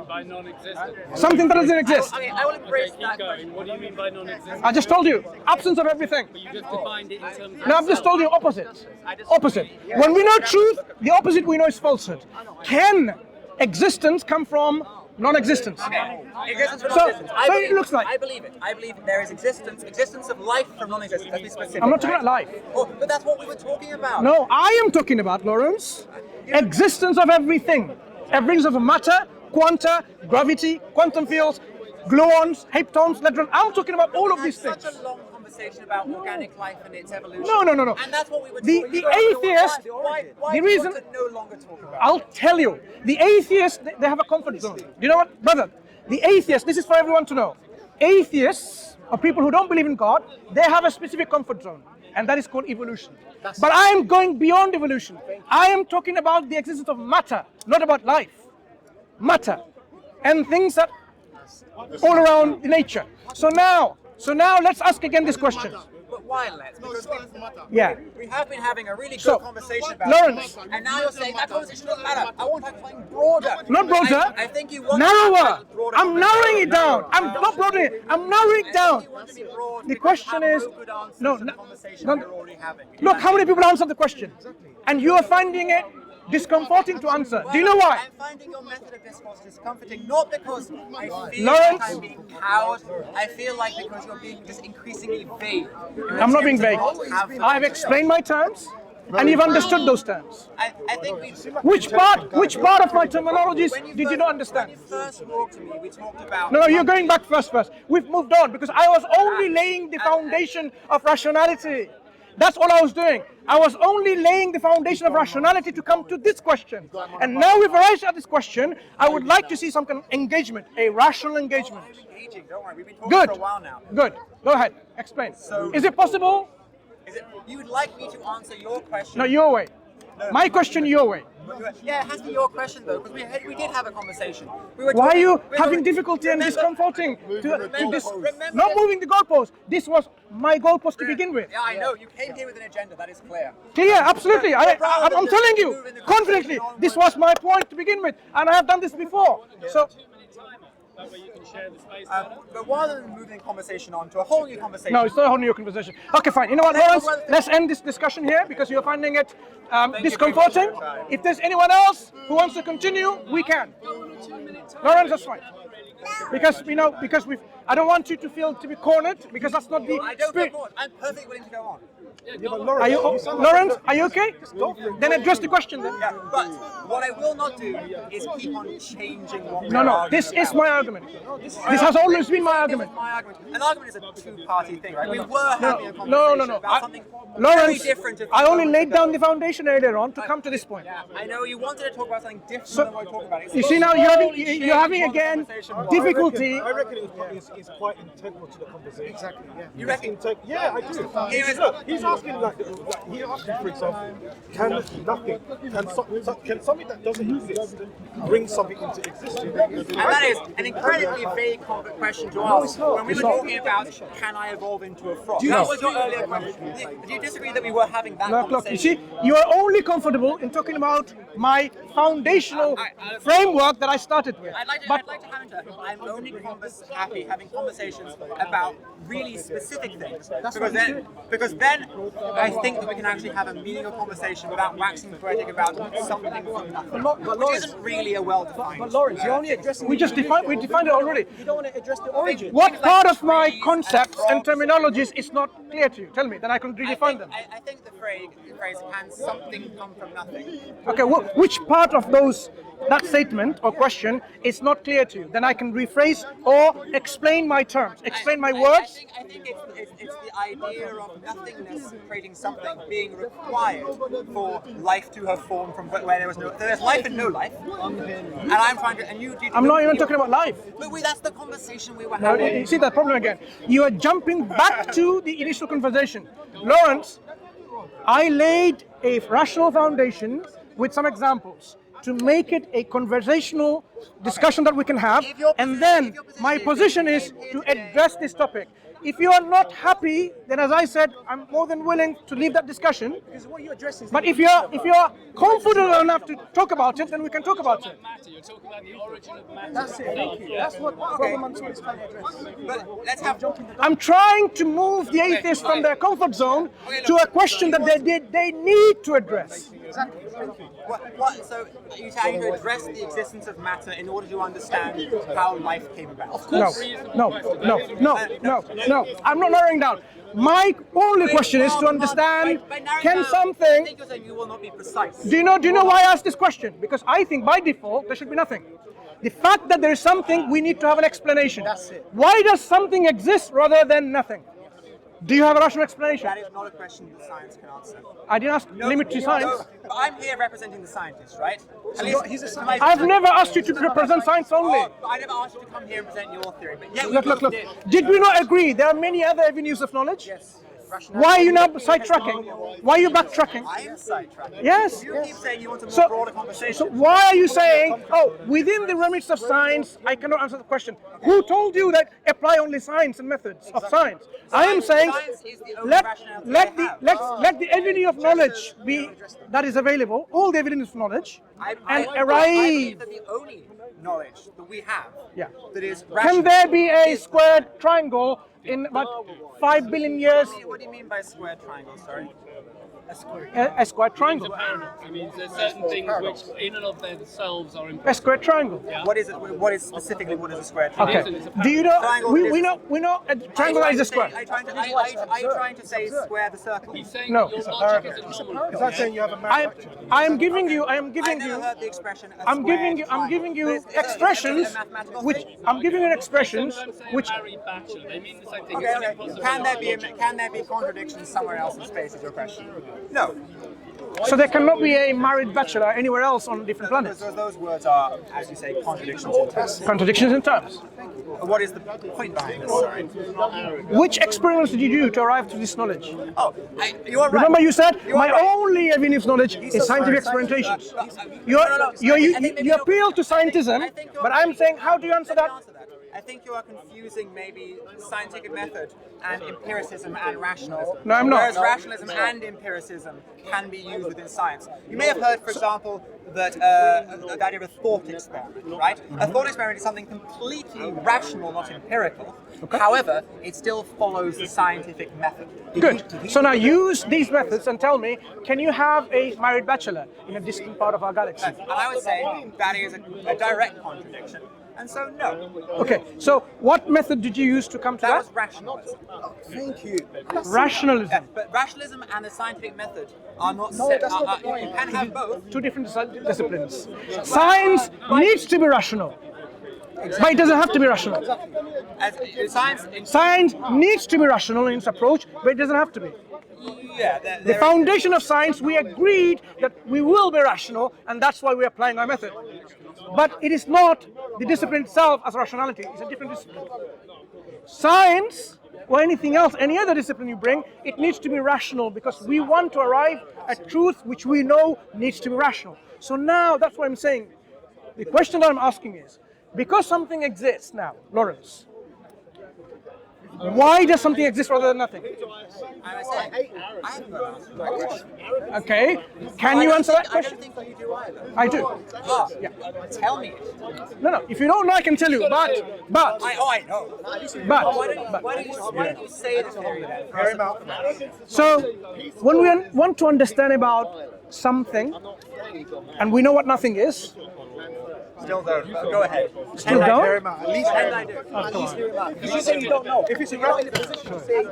By non-existence. Something that doesn't exist. I will embrace that. What do you mean by non-existence? I just told you, absence of everything. You just defined it in terms of... No, I've just told you opposite. Opposite. When we know truth, the opposite we know is falsehood. Can existence come from non-existence? Existence from So non-existence. it looks like. I believe it. I believe there is existence of life from non-existence. Let's be specific. I'm not talking about life. Oh, but that's what we were talking about. No, I am talking about, Lawrence, existence of everything. Everything of matter, quanta, gravity, quantum fields, gluons, haptons, electrons. I'm talking about all of these things. Such a long conversation about organic life and its evolution. No. And that's what we were talking about. The atheist, Why the do reason, you want to no longer talk about I'll tell you, the atheists, they have a comfort zone. Do you know what, brother? The atheists, this is for everyone to know. Atheists, or people who don't believe in God, they have a specific comfort zone. And that is called evolution. But I am going beyond evolution. I am talking about the existence of matter, not about life. Matter. And things that all around nature. So now let's ask again this question. But why let's? Because we have been having a really good conversation about Lawrence, it, and now you're saying that conversation doesn't matter. I want to have something broader. Not broader. I think you want narrower. broader. I'm narrowing it down. I'm not broadening it. I'm narrowing it down. The question is, look, how many people answered the question? And you are finding it discomforting to answer. Do you know why? I'm finding your method of discourse discomforting, not because I feel Lawrence, like I'm being cowed. I feel like because you're being just increasingly vague. I'm not being vague. I've explained my terms, and you've understood those terms. I think we... Which part of my terminologies did you not understand? When you first walked to me, we talked about... No, you're going back first. We've moved on because I was only laying the foundation of rationality. That's all I was doing. I was only laying the foundation of rationality to come to this question. And now we've arrived at this question, I would like to see some kind of engagement, a rational engagement. I'm engaging, don't worry. We've been talking Good. for a while now. Good. Go ahead. Explain. So- Is it possible? You would like me to answer your question? No, your way. My question your way. Yeah, it has to be your question though, because we did have a conversation. We were Why are you talking- we having were- difficulty and remember- discomforting remember not that- moving the goalpost? This was my goalpost to begin with. Yeah, I know. You came here with an agenda. That is clear. Clear, absolutely. I'm telling you, confidently, this was my point to begin with, and I have done this before. So, 2-minute timer. That way you can share the space better. But rather than moving the conversation on to a whole new conversation. no, it's not a whole new conversation. Okay, fine. You know what, Lawrence? Let's end this discussion here because you're finding it discomforting. If there's anyone else who wants to continue, we can. Lawrence, that's fine. Because I don't want you to feel to be cornered because that's not the I don't spirit. go on. I'm perfectly willing to go on. Are you, Lawrence? Are you okay? Then address the question then. Yeah, but what I will not do is keep on changing what we're No, arguing this is about. my argument. This has always been my argument. This is my argument. An argument is a two-party thing, right? We were having a conversation No. about something Lawrence, very different. I only laid down the foundation earlier on to come to this point. Yeah, I know you wanted to talk about something different So, than what we talked about. It's You see now you're having again difficulty. I reckon it's quite integral to the conversation. Exactly. Yeah. You reckon? Yeah, I do. He's asking he asked me, for example, can something that doesn't exist bring something into existence? And that is an incredibly vague question to ask. When we were talking about, can I evolve into a frog? That was your earlier question. Do you disagree that we were having that Look, you conversation? see, you are only comfortable in talking about my foundational framework that I started with. I'd like to have into I'm only happy having conversations about really specific things. Because then I think that we can actually have a meaningful conversation without waxing poetic about something from nothing. Which isn't really a well-defined. But Lawrence, you're only addressing. We defined it already. You don't want to address the origin. What part of my concepts and terminologies is not clear to you? Tell me, then I can redefine them. I think the phrase "can something come from nothing?" Okay, which part of that statement or question is not clear to you? Then I can rephrase or explain my terms, explain my words. I think it's the idea of nothingness creating something being required for life to have formed from where there's life and no life. And I'm trying to, and you. I'm not even talking about life. But that's the conversation we were Now, having. you see that problem again. You are jumping back to the initial conversation. Lawrence, I laid a rational foundation with some examples to make it a conversational discussion that we can have. And then my position is to address this topic. If you are not happy, then as I said, I'm more than willing to leave that discussion. Because what you address is. But if you are comfortable enough to talk about it, then we can talk about it. Matter. You're talking about the origin of matter. That's it. Thank you. That's what Brother Mansur is trying to address. But let's have. I'm trying to move the atheists from their comfort zone to a question that they need to address. Exactly. So you're trying to address the existence of matter in order to understand how life came about. Of course. No. I'm not narrowing down. My only question is to understand, can something... I think you're saying you will not be precise. Do you know why I asked this question? Because I think by default there should be nothing. The fact that there is something, we need to have an explanation. That's it. Why does something exist rather than nothing? Do you have a rational explanation? That is not a question that science can answer. I didn't ask limit to science. No, but I'm here representing the scientists, right? At least he's a to scientist. my- I've never asked you to represent science only. But I never asked you to come here and present your theory. But yeah, Look. Did we not agree there are many other avenues of knowledge? Yes. Why are you now sidetracking? Why are you backtracking? I am sidetracking. Yes. You keep saying you want a more broader conversation. So why are you saying, within the remits of science, I cannot answer the question? Who told you that apply only science and methods of science? I am saying, Science is the only let rationality I have. the avenue of knowledge be that is available, all the evidence of knowledge, I and believe arrive. that the only knowledge that we have that is Can rational. there be a squared triangle in about 5 billion years? What do you mean by square triangle? Sorry. A squared triangle. Paradox. It means there's certain things which, in and of themselves, are A important. squared triangle. What is it? What is specifically what is a square Okay. triangle? Do you know? Triangle We is- know a triangle is a square. Are you trying to say square the circle? He's saying No. that your logic is a normal. Is that saying you have a I am giving you. I've never heard the expression. I'm giving you expressions which Which Larry Batcher, they mean the same thing. Okay, It's okay. impossible. Can there be contradictions somewhere else in space? Is your question? No. So there cannot be a married bachelor anywhere else on different planets. Because those words are, as you say, contradictions in terms. Contradictions in terms. What is the point behind this? Sorry. Which experiments did you do to arrive to this knowledge? Oh, you are right. Remember you said, You are my right. only avenue of knowledge is scientific experimentation. You appeal to scientism, but I'm saying, how do you answer that? I think you are confusing maybe scientific method and empiricism and rationalism. No, I'm not. Whereas rationalism and empiricism can be used within science. You may have heard, for example, that the idea of a thought experiment, right? A thought experiment is something completely rational, not empirical. Okay. However, it still follows the scientific method. Good. So now use these methods and tell me, can you have a married bachelor in a distant part of our galaxy? And I would say that is a direct contradiction. And so, no. Okay, so what method did you use to come to That that? was rationalism. Thank you. Rationalism. Yeah, but rationalism and the scientific method are not set. You can have both. Two different disciplines. Science needs to be rational, but it doesn't have to be rational. As science, Science needs to be rational in its approach, but it doesn't have to be. yeah, The foundation of science, we agreed that we will be rational, and that's why we're applying our method. But it is not the discipline itself as rationality, it's a different discipline. Science, or anything else, any other discipline you bring, it needs to be rational because we want to arrive at truth which we know needs to be rational. So now, that's what I'm saying. The question that I'm asking is, because something exists now, Lawrence, why does something exist rather than nothing? I would say, I haven't got an answer to that question. Okay, can you answer that I question? don't think you do either. I do. Ah, Yeah. tell me it. No, if you don't know, I can tell you, but, I know. but. Why don't you say the theory then? So, when we want to understand about something, and we know what nothing is, Still don't. Go ahead. still don't? At least I do. if you say you don't know, if it's a right position, you say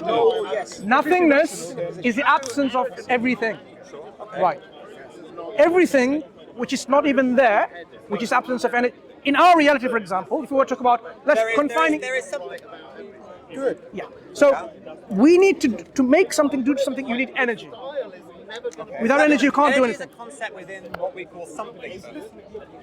no, yes. Nothingness is the absence of everything. Right. Everything which is not even there, which is absence of any. In our reality, for example, if we were to talk about, let's confining. There is something. Good. Yeah. So we need to make something, do something. You need energy. Without energy, you can't do Energy is a anything. concept within what we call something.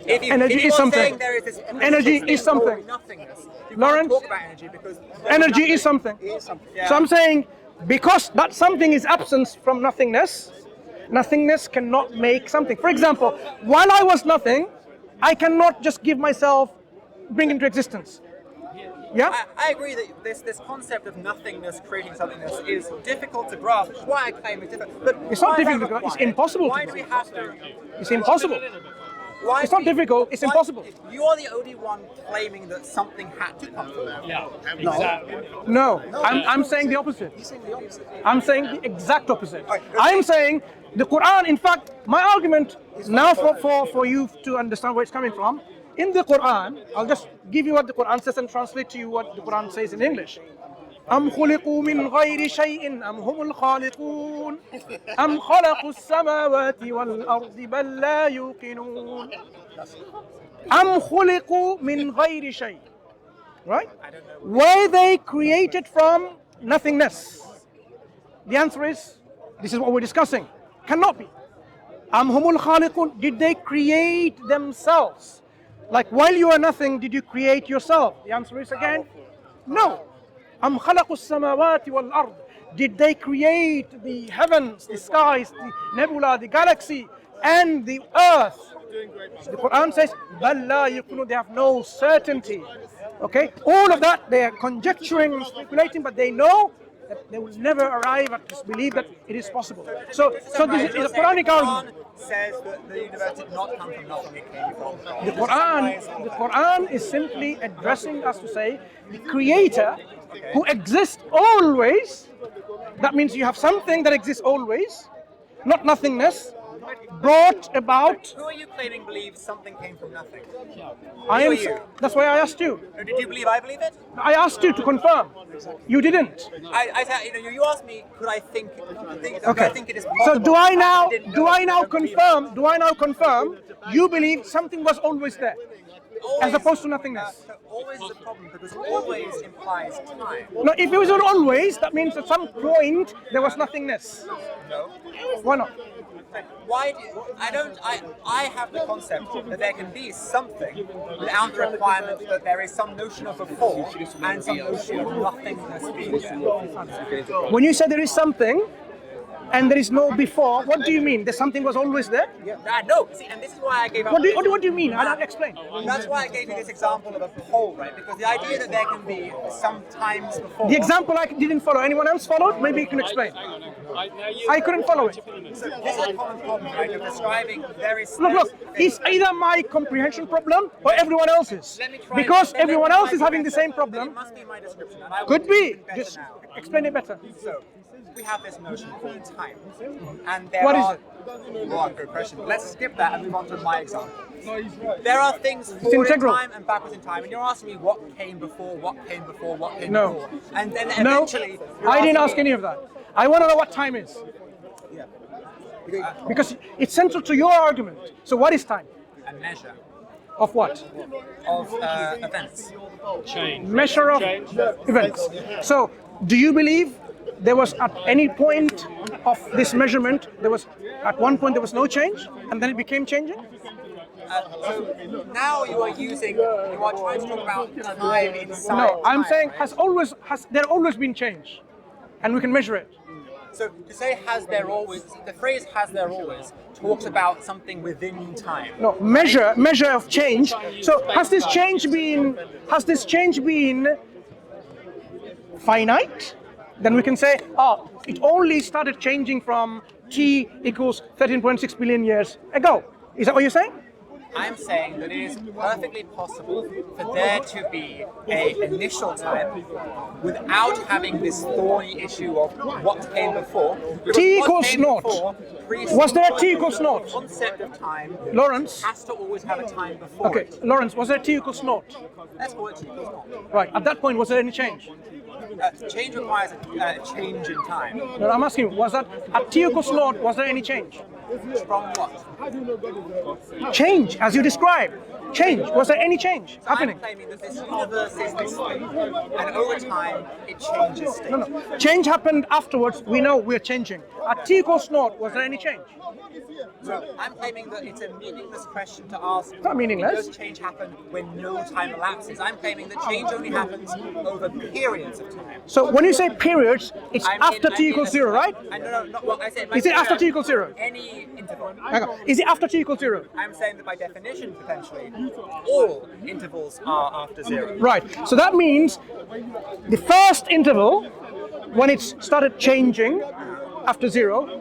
Energy is something. There is this Energy is something. Nothingness. You Lawrence? can't talk about energy because Energy is something. Yeah. So I'm saying, because that something is absence from nothingness, nothingness cannot make something. For example, while I was nothing, I cannot just give myself, bring into existence. Yeah? I agree that this concept of nothingness creating somethingness is difficult to grasp, which is why I claim it's difficult. But It's not why is that difficult to grasp, it's required? impossible to Why do we have to? It's impossible. Why It's not do we- difficult, it's why- impossible. You are the only one claiming that something had to come from that. Yeah, exactly. No, I'm saying the opposite. I'm saying the exact opposite. I'm saying the Quran, in fact, my argument now for you to understand where it's coming from, in the Quran, I'll just give you what the Quran says and translate to you what the Quran says in English. أم خلقوا من غير شيء أم هم الخالقون أم خلقوا السماوات والأرض بل لا يوقنون أم خلقوا من غير شيء. Right? Were they created from nothingness? The answer is, this is what we're discussing. Cannot be. Am humul khaliqun, did they create themselves? Like while you are nothing, did you create yourself? The answer is again, no. Am khalaqu samawati wal ard, did they create the heavens, the skies, the nebula, the galaxy, and the earth? The Quran says, بَلْ لَا يَقُولُونَ, they have no certainty. Okay? All of that, they are conjecturing and speculating, but they know that they will never arrive at this belief that it is possible. So this is a Quranic argument. Says that the universe did not come from nothing, it came from God. The Quran is simply addressing us to say, the Creator, who exists always, that means you have something that exists always, not nothingness, brought about. Who are you claiming believes something came from nothing? I am. you? That's why I asked you. Did you believe I believe it? I asked you to confirm. You didn't. I said, you asked me, could I think Okay. I think it is possible? So do I now didn't know do I it. now don't believe confirm? Do I now confirm? You believe something was always there, it. as Always- opposed to nothingness. so always is a problem because always implies time. No, if it was always, that means at some point there was nothingness. No. Why not? Why do I have the concept that there can be something without the requirement that there is some notion of before and some notion of nothingness being there. When you say there is something and there is no before, what do you mean? That something was always there? No, see, and this is why I gave up. What do you mean? I don't explain. That's why I gave you this example of a pole, right? Because the idea that there can be some times before. The example I didn't follow. Anyone else followed? Maybe you can explain. I couldn't follow it. So this is a common problem, right? You're describing various. Look, it's either my comprehension problem or everyone else's. Because everyone else is having the same problem. It must be my description. And I will Could be. explain better Just now. explain it better. So, we have this notion called time. And there What is are, it? Oh, good question. Let's skip that and move on to my example. There are things forward in integral. time and backwards in time, and you're asking me what came before, what came before, what came No. before. And then No, eventually... you're I didn't asking ask me- any of that. I want to know what time is. Because it's central to your argument. So what is time? A measure Of what? of events. Change. Measure of events. So do you believe there was at any point of this measurement, at one point there was no change and then it became changing? So now you are trying to talk about time inside No, I'm time, saying right? has there always been change? And we can measure it. So to say has there always, the phrase has there always talks about something within time. No, measure of change. So has this change been finite? Then we can say, it only started changing from t equals 13.6 billion years ago. Is that what you're saying? I'm saying that it is perfectly possible for there to be an initial time without having this thorny issue of what came before. Because T what equals came naught. before Was there a t equals The naught? concept of time Lawrence? has to always have a time before Okay, it. Lawrence, was there t equals naught? Let's call it t equals naught. Right, at that point, was there any change? Change requires a change in time. No, I'm asking you, was that at t equals naught, was there any change? From what? Change, as you described. Change, was there any change happening? I'm claiming that this universe is this thing, and over time it changes state. No. Change happened afterwards, we know we're changing. At t equals naught, was there any change? So I'm claiming that it's a meaningless question to ask. Not meaningless. Does change happen when no time elapses? I'm claiming that change only happens over periods of time. So when you say periods, it's I mean- after I t mean equals a- 0, right? No. Well, I said. Is it after t equals 0? Any interval. Hang on. Is it after t equals 0? I'm saying that by definition, potentially, all intervals are after 0. Right, so that means the first interval, when it started changing after 0,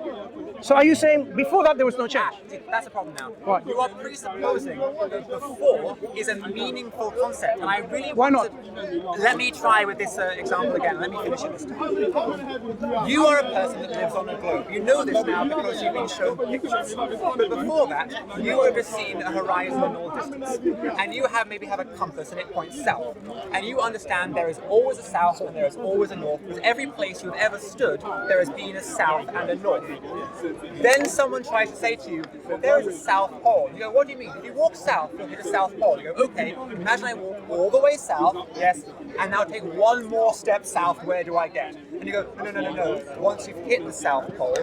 so are you saying before that there was no change? That's a problem now. What? You are presupposing that before is a meaningful concept, and I really Why want to... Let me try with this example again. Let me finish it this time. You are a person that lives on a globe. You know this now because you've been shown pictures. But before that, you would have just seen a horizon in all distance. And you maybe have a compass and it points south. And you understand there is always a south and there is always a north. Because every place you've ever stood, there has been a south and a north. Then someone tries to say to you, well, there is a south pole. You go, what do you mean? If you walk south, you'll hit a south pole. You go, okay, imagine I walk all the way south, yes, and now take one more step south, where do I get? And you go, no. Once you've hit the south pole,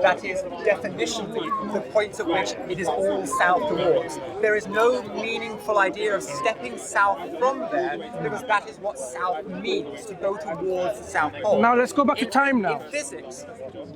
that is definitionally the point at which it is all south towards. There is no meaningful idea of stepping south from there, because that is what south means, to go towards the south pole. Now let's go back to time now. In physics,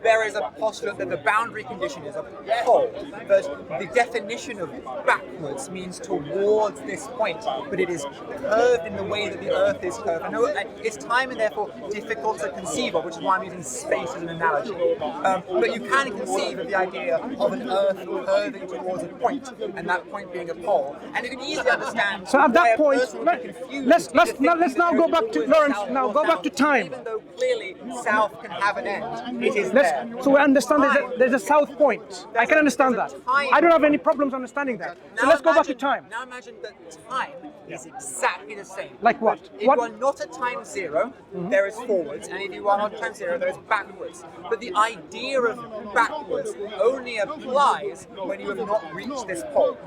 there is a postulate that the boundary condition is a pole, but the definition of backwards means towards this point, but it is curved in the way that the Earth is curved. I know it's time and therefore difficult to conceive of, which is why I'm using space as an analogy. But you can conceive of the idea of an Earth curving towards a point, and that point being a pole. And you can easily understand. So at why that a point, person would be confused let's either thinking now that go there back is to always a Lawrence. south Now or go back south, to time. Even though clearly south can have an end, it is there. So we understand there's a south point. I can understand that. I don't have any problems understanding that. So Now let's go back to imagine- time. Now imagine that time is exactly the same. Like what? If What? you are not at time 0, there is forwards, and if you are not at time 0, there is backwards. But the idea of backwards only applies when you have not reached this pole.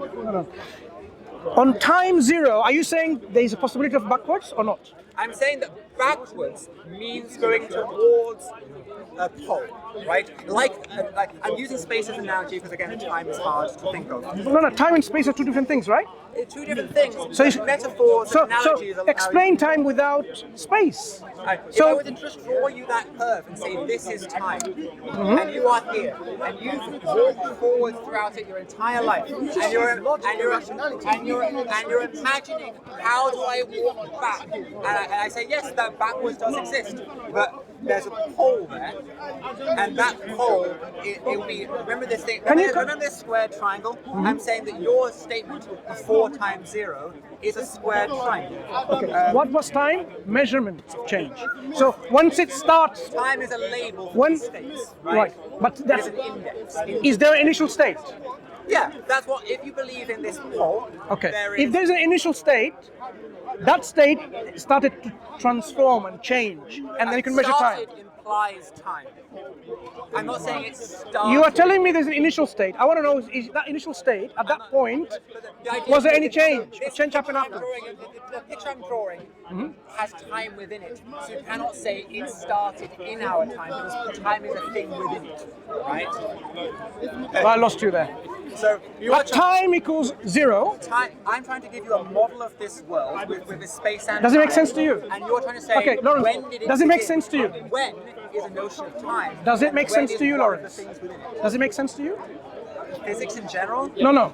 On time 0, are you saying there is a possibility of backwards or not? I'm saying that backwards means going towards a pole, right? Like I'm using space as an analogy because again, time is hard to think of. No, time and space are two different things, right? Two different things. So Metaphors, so analogies. explain time without space. If I were to just draw you that curve and say this is time, and you are here, and you've walked forward throughout it your entire life, and you're imagining how do I walk back, and I say yes, that backwards does exist, but there's a pole there, and that pole it will be. Remember this thing. Remember this square triangle? I'm saying that your statement of 4 times 0 is a square triangle. Okay. What was time? Measurement of change. So once it starts, time is a label for these states, right? But that's, it's an index. Is there an initial state? Yeah, that's what. If you believe in this pole, Okay. there If is. there's an initial state, that state started to transform and change, and then you can measure time. Started implies time. I'm not saying it started. You are telling me there's an initial state. I want to know, is that initial state, at that point, was there any change? This Change happened picture I'm afterwards? drawing, the picture I'm drawing has time within it. So you cannot say it started in our time because time is a thing within it, right? I lost you there. So you But time equals 0. time. I'm trying to give you a model of this world with a space and Does it make time, sense to you? And you're trying to say, Okay, Lawrence, when did it does it make begin? sense to you? When is a notion of time. Does it make When sense is to you, one of Lawrence? the things within it? Does it make sense to you? Physics in general? No.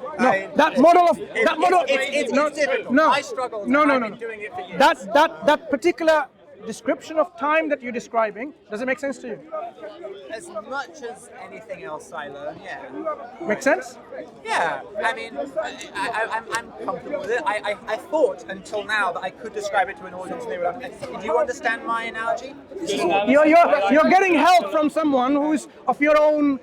That model of that model. It's difficult. No. I struggle. No. I've been doing it for years. That particular description of time that you're describing, does it make sense to you? As much as anything else I learn, yeah. Make sense? Yeah, I mean, I'm comfortable with it. I thought until now that I could describe it to an audience and they would. Do you understand my analogy? You're getting help from someone who is of your own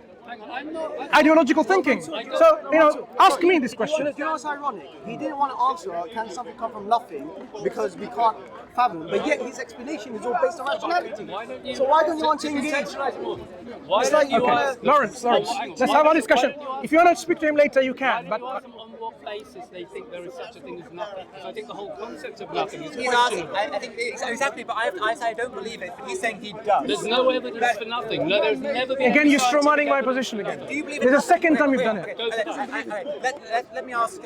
ideological thinking. So, ask me this question. Do you know what's ironic? He didn't want to answer, can something come from nothing, because we can't fathom, but yet his explanation is all based on rationality. So why don't you want to engage? It's like you want to... Lawrence, let's have a discussion. If you want to speak to him later, you can. But On what basis they think there is such a thing as nothing? Because I think the whole concept of nothing is He's asking. I think exactly, but I say I don't believe it. But he's saying he does. There's no evidence for nothing. No, there's never been. again, you're scientific strawmanning my evidence. position again. Do you believe There's in a second time nothing? you've done it. Let me ask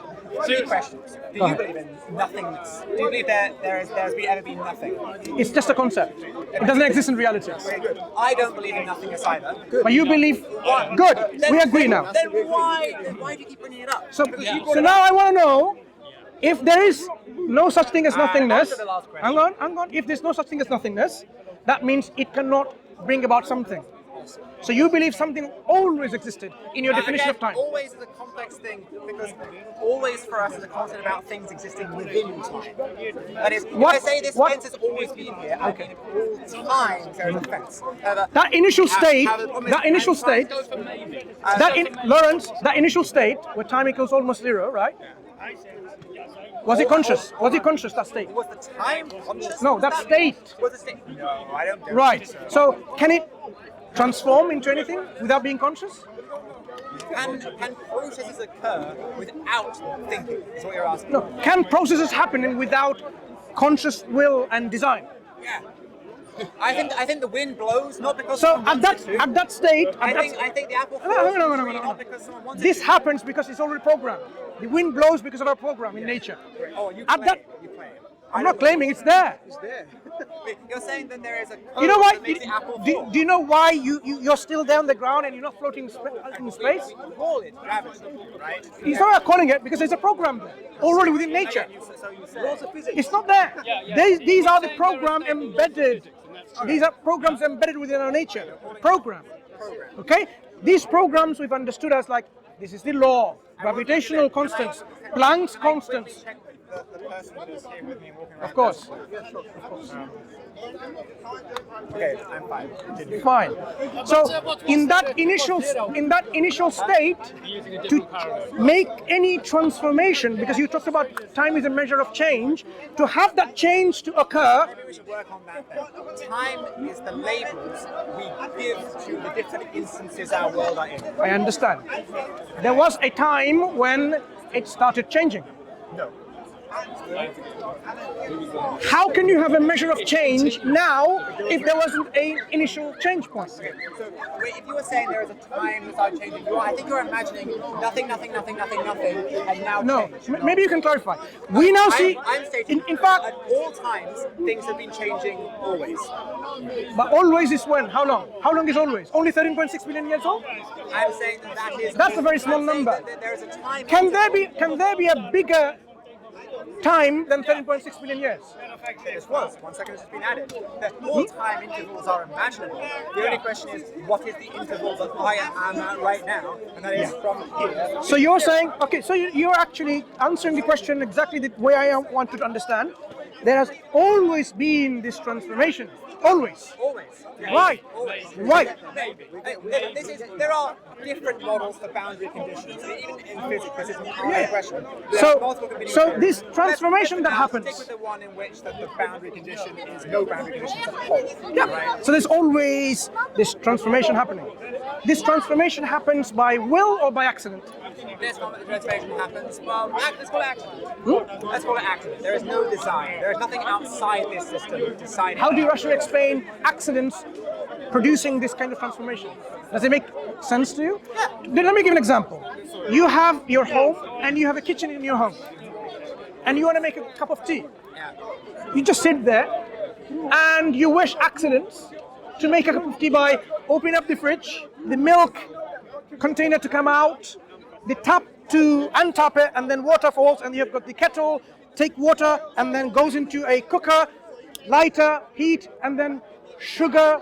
3 questions. Do you believe in nothingness? Do you believe there's ever been nothing? It's just a concept. It doesn't exist in reality. Okay, good. I don't believe in nothingness either. But you believe. Good. We agree now. Then why do you keep bringing it up? So now I want to know if there is no such thing as nothingness. answer the last question. Hang on. If there's no such thing as nothingness, that means it cannot bring about something. So you believe something always existed in your definition Again, of time. Always is a complex thing because always for us is a concept about things existing within time. That is, if I say this fence has always been here, I mean all times there is a fence. That initial state, Lawrence, Lawrence, that initial state where time equals almost 0, right? Was it conscious? Was it conscious, that state? was the time conscious? No, that state. Was the state? No, I don't. Right. So can it transform into anything without being conscious? Can processes occur without thinking? Is what you're asking. No. Can processes happen without conscious will and design? Yeah. I think the wind blows not because. So someone at wants it to. that state, I think the apple falls No. from the tree not because someone wants This it to. happens because it's already programmed. The wind blows because of our program in nature. Oh, you At claim. that- You claim. I'm not claiming it's there. It's there. Wait, you're saying that there is a code You know why? that makes the apple Do fall. you know why you're still there on the ground and you're not floating in space? We call it gravity, right? It's not about calling it because there's a program there already within nature. So you say. It's not there. These are the program embedded. These are programs embedded within our nature. Program. Okay? These programs we've understood as like, this is the law, gravitational constants, Planck's constants. The person who's here with me walking around. Of course. Okay, I'm fine. Continue. Fine. So in that initial state, to make any transformation, because you talked about time is a measure of change, to have that change to occur, Maybe we should work on that then. Time is the labels we give to the different instances our world are in. I understand. There was a time when it started changing. No. How can you have a measure of change now if there wasn't an initial change point? So wait, if you were saying there is a time without changing, I think you're imagining nothing, and now No, change. maybe you can clarify. We now see, I'm stating in fact, at all times, things have been changing always. but always is when? How long? How long is always? Only 13.6 billion years old? I'm saying that is... That's a very small I'm saying number. that there is a time... Can there be a bigger time than 13.6 billion years? This was. 1 second has just been added. All time intervals are imaginable. The only question is, what is the interval that I am at right now? And that is from here. So you're saying, okay, so you're actually answering the question exactly the way I wanted to understand. There has always been this transformation. Always. Always. Right. Always. Right. There are different models for boundary conditions. Even in physics, this isn't our Yeah. question. There are multiple So conditions. this transformation that Let's happens. stick with the one in which the boundary condition is no boundary condition at all. Yeah. Right? So there's always this transformation happening. This transformation happens by will or by accident? This one, the transformation happens. Well, let's call it accident. Let's call it accident. There is no design. There is nothing outside this system deciding. How do you rationally explain accidents producing this kind of transformation? Does it make sense to you? Yeah. Then let me give an example. You have your home and you have a kitchen in your home. And you want to make a cup of tea. Yeah. You just sit there and you wish accidents to make a cup of tea by opening up the fridge, the milk container to come out, the tap to untap it, and then water falls, and you've got the kettle, take water, and then goes into a cooker, lighter, heat, and then sugar,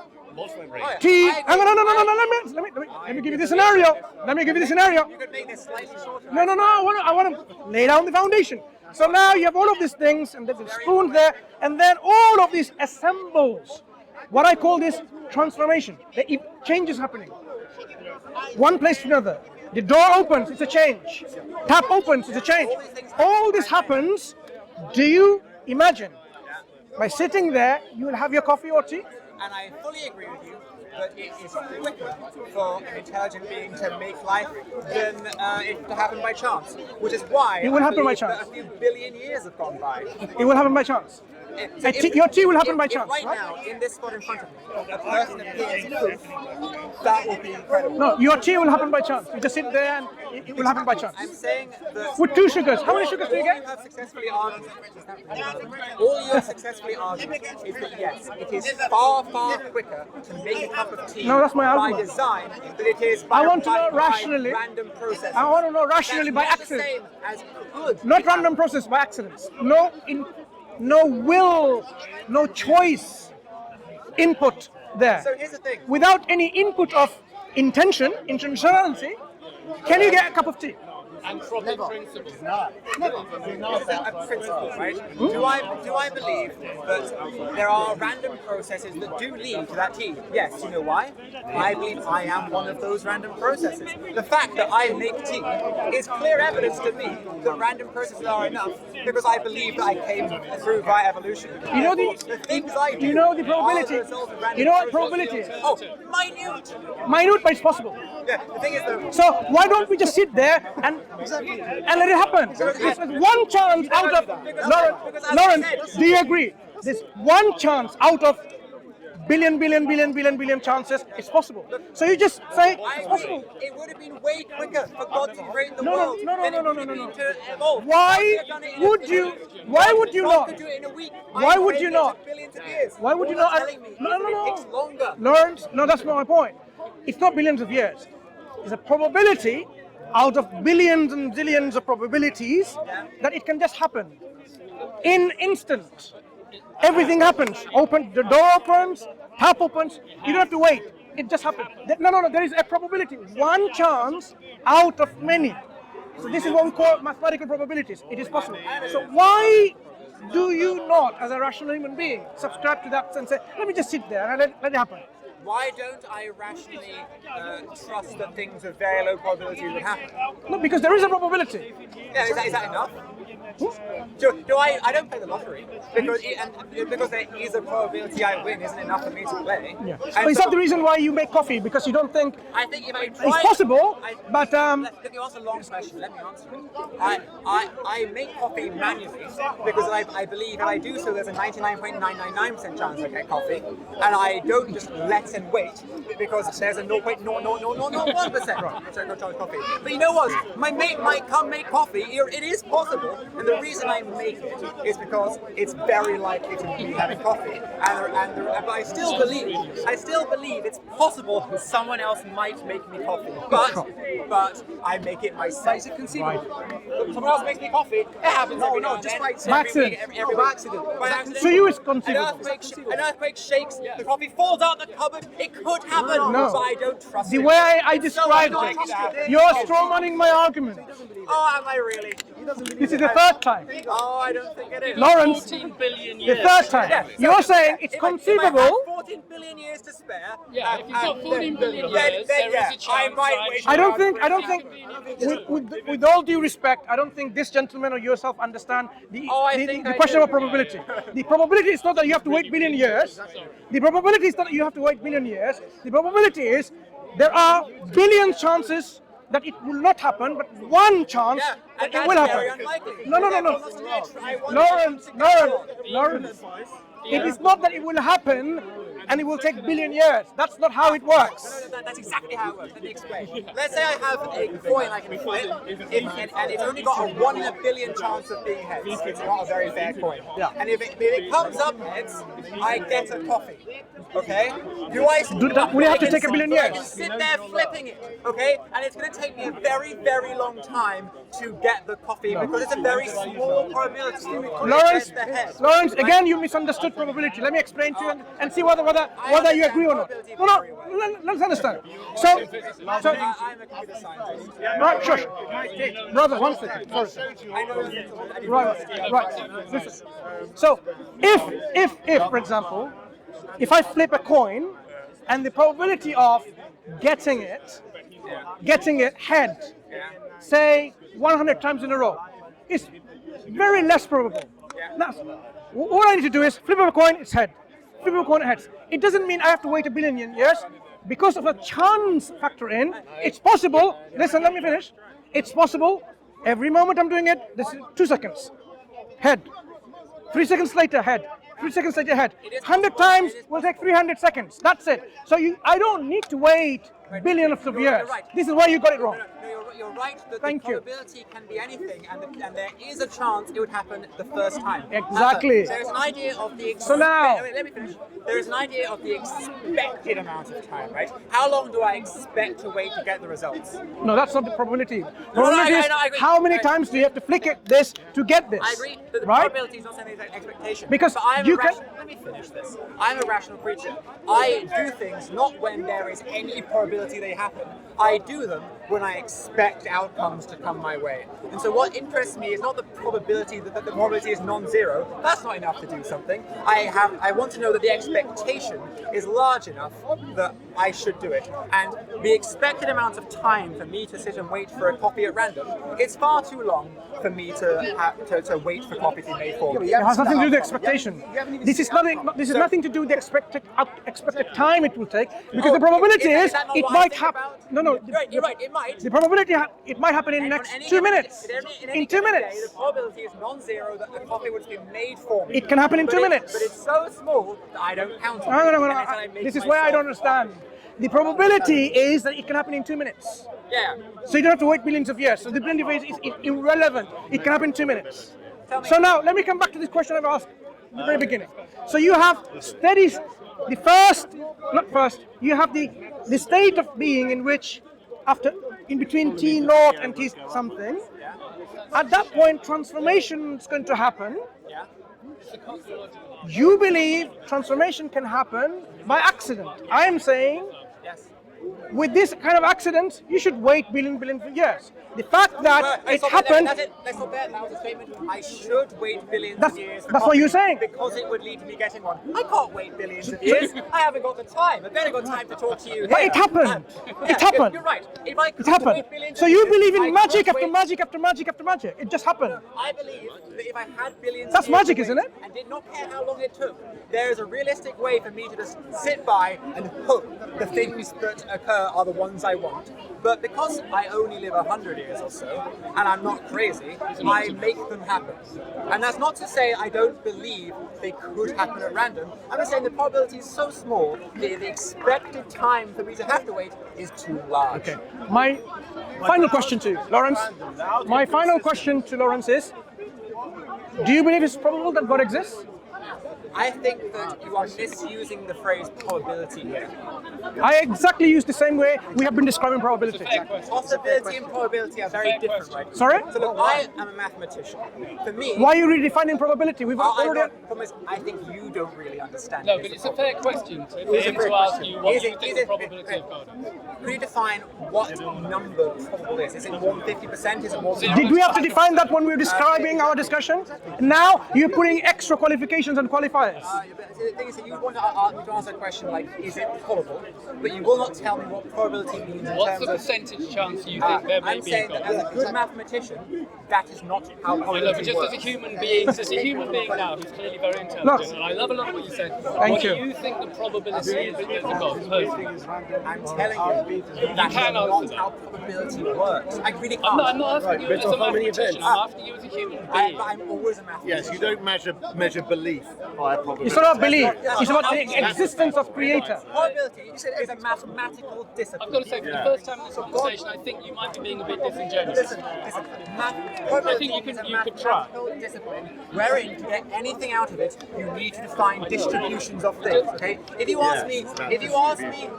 tea. Let me give you the scenario. Let me give you the scenario. You could make this slightly shorter. No. I want to lay down the foundation. So now you have all of these things, and there's a spoon there, and then all of this assembles. What I call this transformation. The change is happening. One place to another. The door opens, it's a change. Tap opens, it's a change. All this happens. Do you imagine? By sitting there, you will have your coffee or tea? And I fully agree with you that it is quicker for an intelligent being to make life than it to happen by chance. Which is why It will I happen by believe that chance. a few billion years have gone by. It will happen by chance. Your tea will happen by chance, Right right? now, in this spot in front of me, a person appears proof, that will be incredible. No, your tea will happen by chance. You just sit there and it will happen by chance. I'm saying that With 2 sugars. How many sugars do you all you get? have successfully argued, all you have successfully argued is that yes, it is far quicker to make a cup of tea No, that's my by argument. design than it is by, I want to know by rationally. random process. I want to know rationally by That's not the accident. same as could. Not random process, by accidents. No will, no choice input there. So here's the thing. Without any input of intentionality, can you get a cup of tea? Anthropic principle. It's a principle, right? Do I believe that there are random processes that do lead to that tea? Yes. You know why? I believe I am one of those random processes. The fact that I make tea is clear evidence to me that random processes are enough because I believe that I came through via evolution. You know the things I do. You know the are probability. the result of random You know what processes. probability is? Oh, minute. Minute, but it's possible. Yeah. The thing is though. So why don't we just sit there and let it happen? It's one chance out of Lauren, do you agree? There's one chance out of billion chances. It's possible. So you just say it's possible. It would have been way quicker for God to create the No. world than it would have been to evolve. Why God could have done it in would a- you? Why would you God not? could do it in a week. Why I'm would saying you it not? took billions of years. Why would you All not? you're telling me is that it takes longer. Lawrence, no, that's not my point. It's not billions of years. It's a probability out of billions and zillions of probabilities that it can just happen in instant. Everything happens. The door opens, tap opens. You don't have to wait. It just happens. No. There is a probability. One chance out of many. So this is what we call mathematical probabilities. It is possible. So why do you not, as a rational human being, subscribe to that and say, let me just sit there and let it happen? Why don't I rationally trust that things of very low probability would happen? No, because there is a probability. Yeah, is that enough? Do I don't play the lottery because there is a probability I win isn't enough for me to play. Yeah. And Is so that the reason why you make coffee? Because you don't think I think if I try, it's possible, but let me ask a long question. Let me answer it. I make coffee manually because I believe if I do so, there's a 99.999% chance I get coffee, and I don't just let and wait because there's a 0.00001% chance I get coffee. But you know what? My mate might come make coffee. It is possible, and the reason I make it is because it's very likely to be having coffee, but I still believe it's possible someone else might make me coffee, but I make it myself. Is it conceivable? Someone else makes me coffee. It happens every now and then. Every accident. By accident. so you is conceivable. An earthquake shakes. The coffee falls out the cupboard. It could happen, No. but I don't trust The it. way I It's so described unlikely to happen. it, you're strawmanning my argument. Oh, am I really? This is the third time. Oh, I don't think it is. Lawrence, 14 billion the years. third time. Yeah, You're saying it's If I conceivable. have 14 billion years to spare. Yeah, if you've got 14 billion then years, there is a chance. I might wait. I don't think, with all due respect, I don't think this gentleman or yourself understand the question of probability. The probability is not that you have to wait billion years. The probability is not that you have to wait billion years. The probability is there are billion chances that it will not happen, but one chance that it will happen. No. Lawrence. It is not that it will happen and it will take billion years. That's not how it works. No, that's exactly how it works. Let me explain. Let's say I have a coin I can flip, and it's only got a 1 in a billion chance of being heads. It's not a very fair coin. Yeah. And if it comes up heads, I get a coffee. Okay? Will you have to take a billion I can years? sit there flipping it. Okay? And it's going to take me a very, very long time to get the coffee because it's a very small probability. Lawrence, again, you misunderstood probability. Let me explain to you and see whether you agree or not. No, let's understand. So I'm a computer scientist. right, shush. Brother, one second. Sorry. I know. Right. Listen. So, if, for example, if I flip a coin and the probability of getting it head, say 100 times in a row, is very less probable. Now, what I need to do is flip a coin, it's head. Flip a coin, heads. It doesn't mean I have to wait a billion years. Because of a chance factor in, it's possible. Listen, let me finish. It's possible. Every moment I'm doing it, this is 2 seconds. Head. 3 seconds later, head. 3 seconds later, head. 100 times will take 300 seconds. That's it. So I don't need to wait billions of years. This is where you got it wrong. No, you're right. The Thank you. probability can be anything, and there is a chance it would happen the first time. Exactly. There's an idea of the So now- Wait, let me finish. There is an idea of the expected amount of time, right? How long do I expect to wait to get the results? No, that's not the probability. Probability is I agree. how many times do you have to flick this to get this? I agree that the right? probability is not something that's expectation. Because but I'm you a let me finish this. I'm a rational creature. I do things not when there is any probability they happen. I do them when I expect outcomes to come my way. And so what interests me is not the probability that the probability is non-zero. That's not enough to do something. I want to know that the expectation is large enough that I should do it. And the expected amount of time for me to sit and wait for a copy at random, it's far too long for me to wait for coffee to be made for me. It has nothing to do with the expectation. This is nothing to do with the expected time it will take, because the probability is that not it what I might think happen. about? No. You're right. It might. The probability it might happen in the next 2 minutes. In 2 minutes. The probability is non-zero that the coffee would be made for me. It can happen in 2 minutes. But it's so small that I don't count on it. No. This is where I don't understand. The probability is that it can happen in 2 minutes. Yeah. So you don't have to wait billions of years. So the probability is irrelevant. It can happen in 2 minutes. Tell me. So now let me come back to this question I've asked at the very beginning. So you have you have the state of being in which in between t naught and t something. At that point, transformation is going to happen. Yeah. You believe transformation can happen by accident. I am saying Yes. with this kind of accident, you should wait billions of years. The fact that it happened. Let's not bet that was a statement. I should wait billions of years. That's what you're saying. Because it would lead to me getting one. I can't wait billions of years. I haven't got the time. I've barely got time to talk to you. But it happened. It happened. You're right. If I could It happened. wait billions So of you years, believe I in magic could after wait- magic after magic after magic. It just happened. I believe that if I had billions That's of years magic, to isn't wait it? and did not care how long it took, there is a realistic way for me to just sit by and hope the things that occur are the ones I want. But because I only live 100 years or so, and I'm not crazy, I make them happen. And that's not to say I don't believe they could happen at random. I'm just saying the probability is so small, the expected time for me to have to wait is too large. Okay. My final question to you, Lawrence. My final question to Lawrence is: do you believe it's probable that God exists? I think that you are misusing the phrase probability here. I exactly use the same way we have been describing probability. Possibility and probability are very different, right? Sorry? So look, I am a mathematician. For me, Why are you redefining probability? We've already. I think you don't really understand. No, it. but it's a fair question for It's a him fair to ask question. you what Is you it- think is the it- probability of God is. Redefine what number probable is. Is it more than 50%? Is it more than Did we have to define that when we were describing our discussion? Now you're putting extra qualifications and qualifiers. But the thing is that you want to answer a question like, is it probable? But you will not tell me what probability means in What's terms the of... percentage chance you think there may I'm be a saying that God? as a good mathematician, that is not how I know, but probability just works. as a human being, now who's clearly very intelligent, Look. and I love a lot what you said. Thank What you. do you think the probability is that there's a God? Personally? I'm telling you that is can answer not that. how probability works. I really can't. I'm not asking you as a mathematician, I'm asking you as a human being. I'm always a mathematician. Yes, you don't measure belief by a probability. It's not about belief. It's about the existence of creator. Probability is a mathematical discipline. I've got to say, for the first time in this conversation, I think you might be being a bit disingenuous. Listen, probability you is a could try. mathematical discipline wherein to get anything out of it, you need to define distributions of things. Okay? If you ask me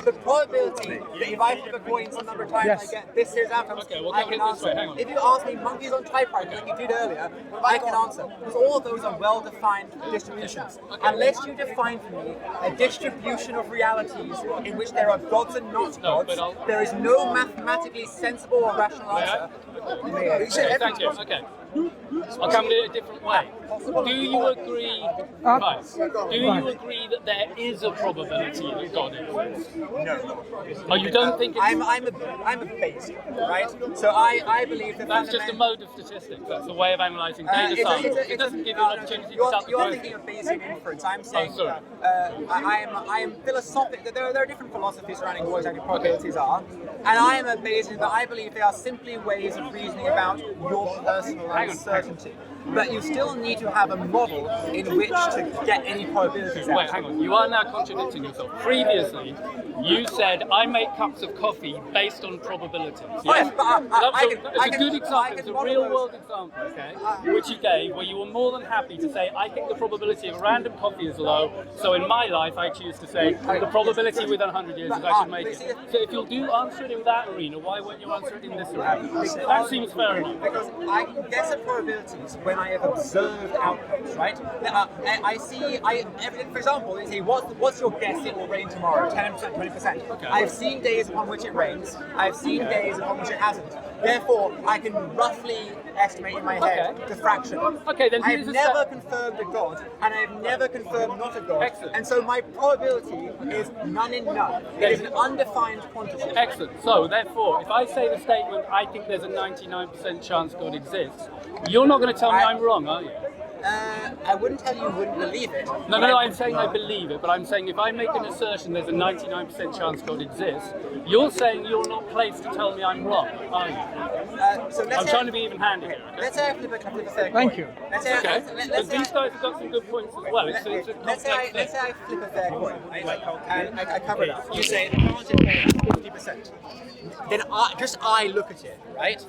the probability that if I flip a coin some number of times Yes. I get this series outcomes, Okay, we'll I cover can it this answer. way, hang on. If you ask me monkeys on typewriters like you did earlier, I can answer. Because all of those are well-defined distributions. Unless you define for me a distribution of realities in which there are gods and not No, gods, but I'll- there is no mathematically sensible or rational answer. Okay, thank you. Okay. I'll come at it a different way. Do you agree? Right. Do you agree that there is a probability that God exists? No. Oh, you don't think it's... I'm a basic, right? So I believe that That's just a mode of statistics. That's a way of analysing data science. It doesn't give you an opportunity to start the You're question. thinking of Bayesian inference. I'm saying sorry. I am philosophic. There are different philosophies surrounding what exactly probabilities are, and I am a Bayesian, but I believe they are simply ways of reasoning about your personal uncertainty. But you still need to have a model in which to get any probabilities out. Wait, hang on. You are now contradicting yourself. Previously, you said I make cups of coffee based on probabilities. Yes, but It's a good example. It's a real-world example, okay, which you gave, where you were more than happy to say, I think the probability of random coffee is low, so in my life I choose to say the probability within 100 years is I should make it. So if you'll do answer it in that arena, why won't you answer it in this arena? That seems fair enough. Because I can guess at probabilities when I have observed outcomes, right? For example, you say, what's your guess it will rain tomorrow? 10%, 20%. Okay. I've seen days upon which it rains. I've seen days upon which it hasn't. Therefore, I can roughly estimate in my head the fraction. Okay, then I've here's a never step. confirmed a god, and I've never confirmed not a god. Excellent. And so my probability is none in none. It is an undefined quantity. Excellent. So, therefore, if I say the statement, I think there's a 99% chance God exists, you're not going to tell me I'm wrong, are you? I wouldn't tell you wouldn't believe it. No, I'm saying I believe it, but I'm saying if I make an assertion there's a 99% chance God exists, you're saying you're not placed to tell me I'm wrong, are you? So let's I'm say, trying to be even-handed here, okay? let's say I flip a fair coin. Thank you. Let's say Okay, let's because say these guys have got some good points as well. It's a let's say complex thing. I flip a fair coin, right? And I cover it up. You say, "Can't it be 50%?" Then I look at it, right?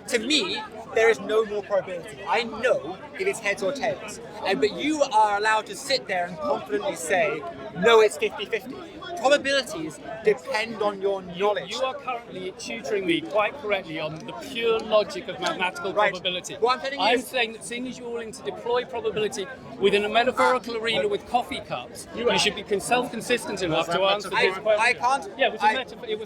To me, there is no more probability. I know if it's heads or tails. But you are allowed to sit there and confidently say, no, it's 50-50. probabilities depend on your knowledge. You are currently tutoring me quite correctly on the pure logic of mathematical probability. What I'm telling you I'm is- saying that seeing as you're willing to deploy probability within a metaphorical arena with coffee cups, you should be self-consistent enough to answer this question. I can't. Yeah, it was a metaphor. I think it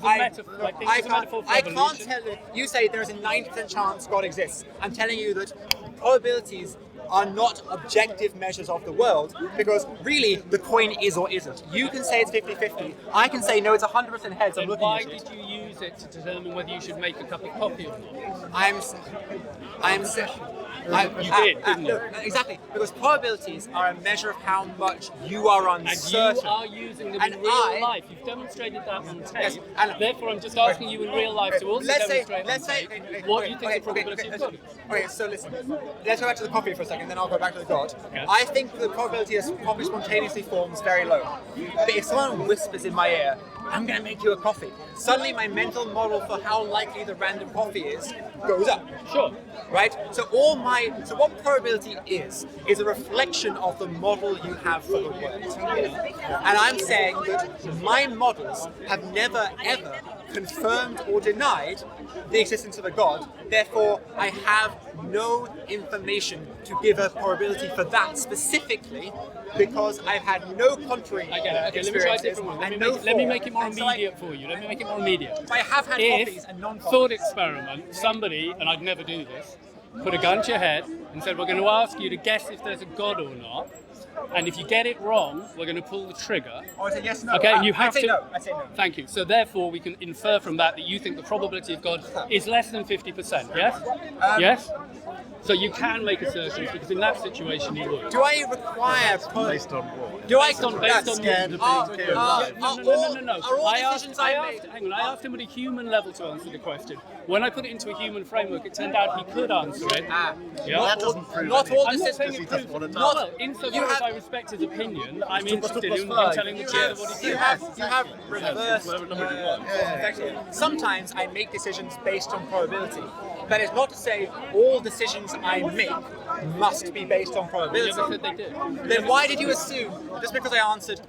was a metaphor for I can't evolution. tell you. You say there's a 90% chance God exists. I'm telling you that probabilities are not objective measures of the world, because really the coin is or isn't. You can say it's 50-50. I can say no, it's 100% heads. Then I'm looking why at it. did you use it to determine whether you should make a cup of coffee or not? You did, didn't you? No, exactly, because probabilities are a measure of how much you are And uncertain. you are using them And in real I- life. You've demonstrated that on tape. Yes, and- Therefore, I'm just asking you in real life to also demonstrate let's on say, tape what you think the probability of God is. Okay, so listen. Let's go back to the coffee for a second, then I'll go back to the God. Okay. I think the probability of coffee spontaneously forms very low. But if someone whispers in my ear, I'm going to make you a coffee, suddenly my mental model for how likely the random coffee is goes up. Sure. Right? So what probability is a reflection of the model you have for the world. And I'm saying that my models have never ever confirmed or denied the existence of a God. Therefore, I have no information to give a probability for that specifically, because I've had no contrary I get it. Okay, let me try a experiences different one. and no Let me make it more and so I- immediate for you. Let me make it more immediate. I have had If, coffees and non-coffees. thought experiment, somebody, and I'd never do this, put a gun to your head and said, we're going to ask you to guess if there's a God or not. And if you get it wrong, we're going to pull the trigger. Or say yes, no. Okay, and you have I'd say to. no. I'd say no. Thank you. So therefore, we can infer from that you think the probability of God is less than 50%. Yes. Yes. So you can make assertions, because in that situation you would. Do I require Based on what? Do I Based on Scared of Are- being killed. are- No. Are all I decisions I made? asked him at a human level to answer the question. When I put it into a human framework, it turned out he could answer it. Yeah. That doesn't prove Not all I'm not decisions. saying he it doesn't proves want to not know. well, insofar You as have- I respect his opinion, I'm Two plus interested two plus in him five. telling the You truth of what he have, thinks. you have reversed. Sometimes I make decisions based on probability. That is not to say all decisions I make must be based on You probability. never said they did. Then why did you assume, just because I answered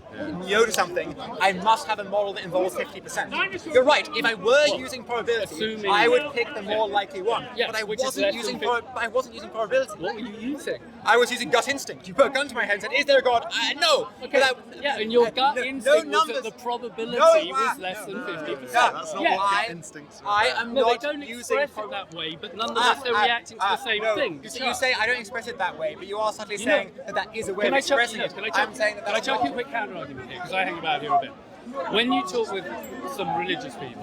no to something, I must have a model that involves 50%? You're right, if I were using probability, assuming- I would pick the more likely one. Yeah, but I which is wasn't less using than I wasn't using probability. What were you using? I was using gut instinct. You put a gun to my head and said, is there a God? No! Okay. Yeah, and your gut instinct was numbers. that the probability No, was less than 50%. Yeah, That's not Yeah. what gut instincts are. I am No, they not don't using express it that way, but nonetheless they're reacting to the same no. thing. You say I don't express it that way, but you are subtly You saying know- that is a way Can of I chuck expressing you? it. Can I I'm saying that Can I that's chuck you a not. quick counter argument here? Because I hang about here a bit. When you talk with some religious people,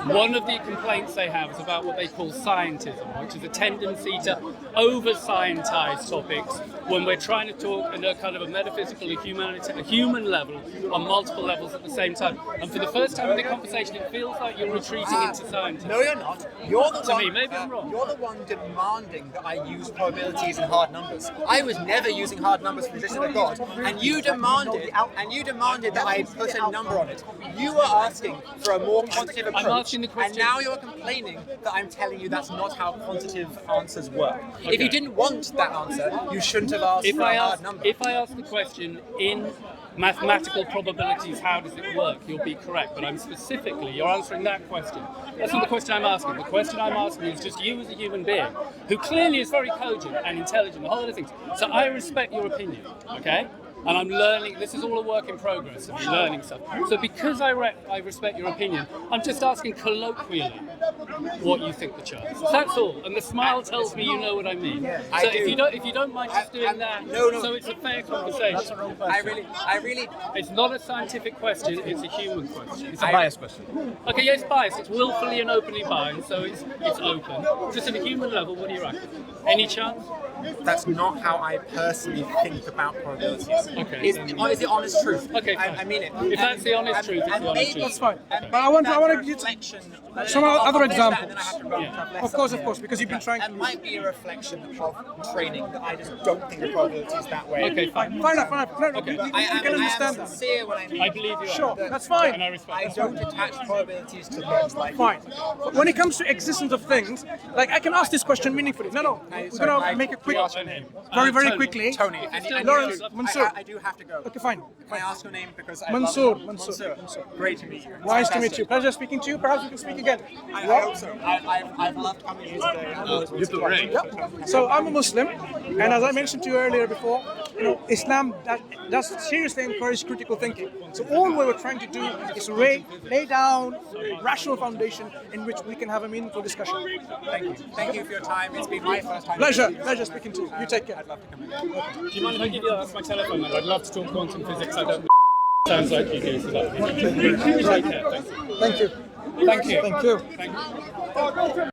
one of the complaints they have is about what they call scientism, which is a tendency to over-scientize topics when we're trying to talk in a kind of a metaphysical, a human level on multiple levels at the same time. And for the first time in the conversation, it feels like you're retreating into scientism. No, you're not. You're the To one. me, maybe I'm wrong. You're the one demanding that I use probabilities and hard numbers. I was never using hard numbers for the existence of God, and you demanded that I put a number on it. You were asking for a more quantitative approach, asking the question- and now you're complaining that I'm telling you that's not how quantitative answers work. If you didn't want that answer, you shouldn't have asked for a hard number. If I ask the question in mathematical probabilities, how does it work? You'll be correct, but you're answering that question. That's not the question I'm asking. The question I'm asking is just you as a human being, who clearly is very cogent and intelligent, a whole lot of things. So I respect your opinion, okay? And I'm learning, this is all a work in progress, of me learning stuff. So because I respect your opinion, I'm just asking colloquially what you think the chance is. That's all. And the smile tells me you know what I mean. I So do. if you don't mind just doing that, no. so it's a fair conversation. I really. It's not a scientific question, it's a human question. It's a biased question. Okay, yeah, it's biased. It's willfully and openly biased, so it's open. Just at a human level, what do you reckon? Any chance? That's not how I personally think about probabilities. Okay. It's the honest truth. Okay, I fine. mean it. If that's the honest truth, it's the honest truth. That's fine. But I want to give you some other examples. Of course, because you've been trying It to. might be a reflection of training that I just don't think the probability is that way. Okay, fine. Fair enough. No, Okay. we I can am understand that. sincere when I mean I believe you are. Sure, that's And fine. I respect I that. don't attach probabilities to things like Fine. But when it comes to existence of things, like I can ask this question meaningfully. No, we're gonna make a quick, very Tony. quickly. Tony. And Lawrence, I Mansur. I do have to go. Okay, fine. Can I ask your name because I Mansur. love Mansur. Great to meet you. It's Nice to meet fantastic. you. Pleasure speaking to you. Perhaps we can speak again. I hope so. I've loved coming here today. Yeah. So I'm a Muslim, and as I mentioned to you earlier before, Islam does seriously encourage critical thinking. So all we were trying to do is lay down a rational foundation in which we can have a meaningful discussion. Thank you. Thank you for your time. It's been my first time. Pleasure speaking to you. You take care. I'd love to come again. Do you mind if I give you my telephone number? I'd love to talk quantum physics. I don't. Sounds like you do. So that'd be. Take care. Thank you. Thank you. Thank you. Thank you. Thank you.